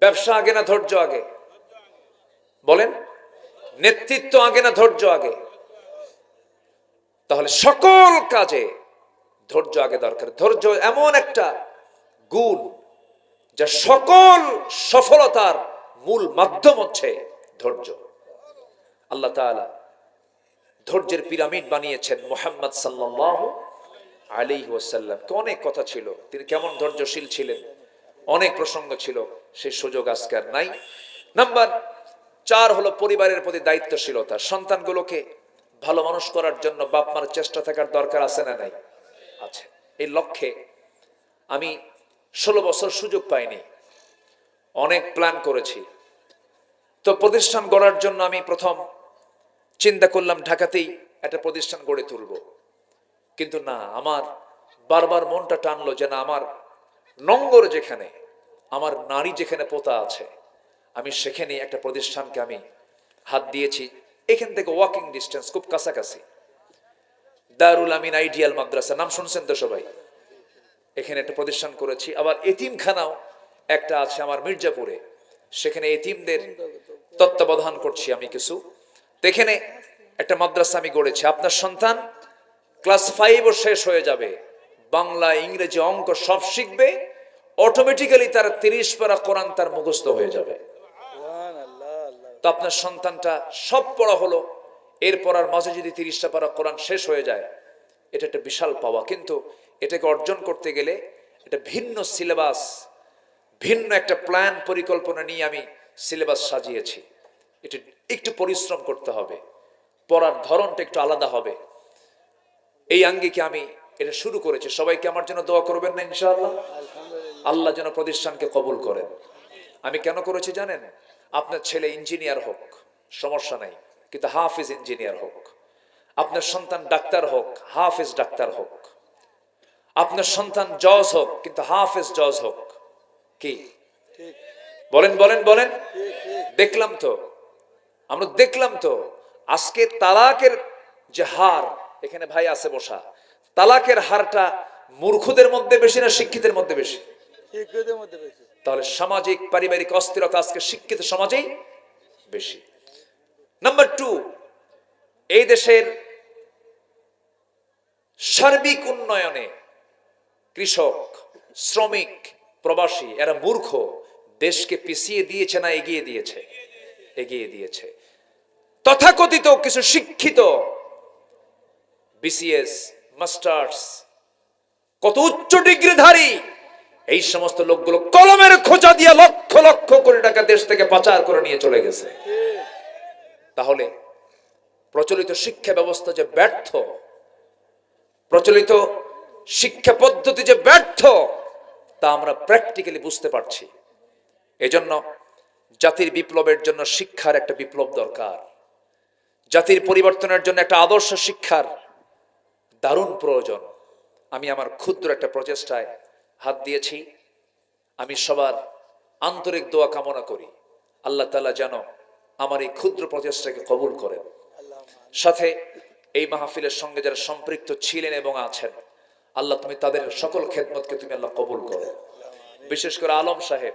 ব্যবসা আগে না ধৈর্য আগে? বলেন, নেতৃত্ব আগে না ধৈর্য আগে? তাহলে সকল কাজে ধৈর্য আগে দরকার। ধৈর্য এমন একটা গুণ যা সকল সফলতার মূল মাধ্যম হচ্ছে ধৈর্য। আল্লাহ তাআলা ধৈর্যের পিরামিড বানিয়েছেন মুহাম্মদ সাল্লাল্লাহু আলাইহি ওয়াসাল্লামকে। অনেক কথা ছিল, তিনি কেমন ধৈর্যশীল ছিলেন, অনেক প্রসঙ্গ ছিল, সেই সুযোগ আজকে আর নাই। নাম্বার 4 হলো পরিবারের প্রতি দায়িত্বশীলতা। সন্তানগুলোকে ভালো মানুষ করার জন্য বাপ মার চেষ্টা থাকার দরকার আছে না নাই? আছে। এই লক্ষ্যে আমি 16 বছর সুযোগ পাইনি, অনেক প্ল্যান করেছি। তো প্রতিষ্ঠান গড়ার জন্য আমি প্রথম চিন্তা করলাম ঢাকাতেই একটা প্রতিষ্ঠান গড়ে তুলব। কিন্তু না, আমার বারবার মনটা টানলো যে না, আমার নঙ্গর যেখানে, আমার নারী যেখানে পোতা আছে, আমি সেখানে একটা প্রতিষ্ঠানকে আমি হাত দিয়েছি। এখান থেকে ওয়াকিং ডিস্টেন্স, খুব কাছাকাছি, দারুল আমিন আইডিয়াল মাদ্রাসা, নাম শুনছেন তো সবাই? এখানে একটা প্রতিষ্ঠান করেছি। আবার এতিমখানাও একটা আছে আমার মির্জাপুরে, সেখানে এতিমদের তত্ত্বাবধান করছি আমি কিছু। তো এখানে একটা মাদ্রাসা আমি গড়েছি। আপনার সন্তান ক্লাস 5 শেষ হয়ে যাবে, বাংলা, ইংরেজি, অঙ্ক সব শিখবে, অটোমেটিক্যালি তার 30 পারা কোরআন তার মুখস্থ হয়ে যাবে। তো আপনার সন্তানটা সব পড়া হলো, এর পড়ার মাঝে যদি 30টা পারা কোরআন শেষ হয়ে যায়, এটা একটা বিশাল পাওয়া। কিন্তু এটাকে অর্জন করতে গেলে এটা ভিন্ন সিলেবাস, ভিন্ন একটা প্ল্যান পরিকল্পনা নিয়ে আমি সিলেবাস সাজিয়েছি। এটা একটু পরিশ্রম করতে হবে, পড়ার ধরনটা একটু আলাদা হবে। এই আঙ্গিকে আমি এটা শুরু করেছি। সবাইকে আমার জন্য দোয়া করবেন না ইনশাআল্লাহ? আল্লাহ যেন প্রতিষ্ঠানকে কবুল করেন। আমি কেন করেছি জানেন? আপনার ছেলে ইঞ্জিনিয়ার হোক, সমস্যা নাই, কিন্তু হাফিজ ইঞ্জিনিয়ার হোক। আপনার সন্তান ডাক্তার হোক, হাফিজ ডাক্তার হোক। আপনার সন্তান জজ হোক, কিন্তু হাফিজ জজ হোক। কি বলেন বলেন বলেন? দেখলাম তো, আমরা দেখলাম তো আজকে তালাকের যে হার, এখানে ভাই আছে বসা, তালাকের হারটা মূর্খদের মধ্যে বেশি না শিক্ষিতের মধ্যে বেশি? শিক্ষিতের মধ্যে বেশি। তাহলে সামাজিক পারিবারিক অস্থিরতা আজকে শিক্ষিত সমাজেই বেশি। নাম্বার 2, এই দেশের সার্বিক উন্নয়নে কৃষক, শ্রমিক, প্রবাসী এরা মূর্খ, দেশকে পিছিয়ে দিয়েছে না এগিয়ে দিয়েছে? এগিয়ে দিয়েছে। তথাকথিত কিছু শিক্ষিত বিসিএস, মাস্টার্স, কত উচ্চ ডিগ্রিধারী, এই সমস্ত লোকগুলো কলমের খোঁচা দিয়ে লক্ষ লক্ষ কোটি টাকা দেশ থেকে পাচার করে নিয়ে চলে গেছে। তাহলে প্রচলিত শিক্ষা ব্যবস্থা যে ব্যর্থ, প্রচলিত শিক্ষা পদ্ধতি যে ব্যর্থ, তা আমরা প্র্যাকটিক্যালি বুঝতে পারছি। এজন্য জাতির বিপ্লবের জন্য শিক্ষার একটা বিপ্লব দরকার। জাতির পরিবর্তনের জন্য একটা আদর্শ শিক্ষার দারুণ প্রয়োজন। আমি আমার ক্ষুদ্র একটা প্রচেষ্টায় হাত দিয়েছি। আমি সবার আন্তরিক দোয়া কামনা করি, আল্লাহ তাআলা যেন আমার এই ক্ষুদ্র প্রচেষ্টাকে কবুল করেন। সাথে এই মাহফিলের সঙ্গে যারা সম্পৃক্ত ছিলেন এবং আছেন, আল্লাহ তুমি তাদের সকল খেদমতকে তুমি আল্লাহ কবুল করো। বিশেষ করে আলম সাহেব,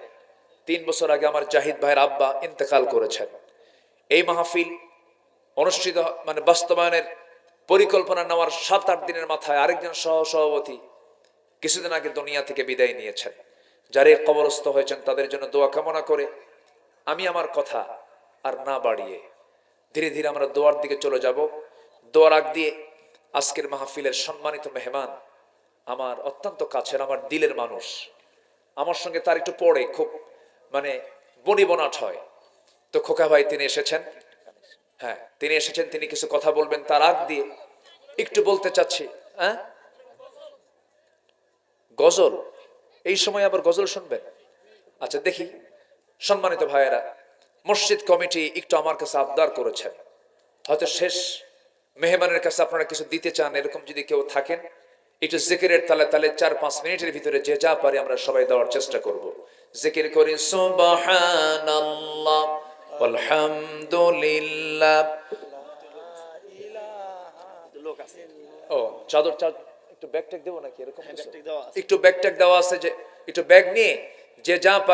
3 বছর আগে আমার জাহিদ ভাইয়ের আব্বা ইন্তেকাল করেছেন। এই মাহফিল অনুষ্ঠিত বাস্তবায়নের পরিকল্পনা নেওয়ার 7-8 দিনের মাথায় আরেকজন সভাপতি কিছুদিন আগে দুনিয়া থেকে বিদায় নিয়েছেন। যারা কবরস্থ হয়েছেন তাদের জন্য দোয়া কামনা করে আমি আমার কথা আর না বাড়িয়ে ধীরে ধীরে আমরা দোয়ার দিকে চলে যাব। দোয়ার আগ দিয়ে আজকের মাহফিলের সম্মানিত মেহমান, আমার অত্যন্ত কাছের, আমার দিলের মানুষ, আমার সঙ্গে তার একটু পড়ে খুব বনিবনাট হয়। তো খোকা ভাই তিনি এসেছেন, হ্যাঁ তিনি এসেছেন, তিনি কিছু কথা বলবেন। তার আগ দিয়ে একটু বলতে চাচ্ছি, গজল, এই সময় আবার গজল শুনবেন? আচ্ছা দেখি, সম্মানিত ভাইয়েরা, মসজিদ কমিটি একটু আমার কাছে আবদার করেছেন, হয়তো শেষ মেহমানের কাছে আপনারা কিছু দিতে চান, এরকম যদি কেউ থাকেন একটু জিকিরের তালে তালে 4-5 মিনিটের ভিতরে যে যা পারি আমরা সবাই দেওয়ার চেষ্টা করব। জিকির করি সুবহানাল্লাহ ওয়ালহামদুলিল্লাহ চাদর চাদর একটু ব্যাগ ট্যাগ দেবো নাকি এরকম হ্যাঁ, কিছু? ব্যাগ ট্যাগ দেওয়া আছে। একটু ব্যাগ ট্যাগ দেওয়া আছে, যে একটু ব্যাগ নিয়ে যে যা পারে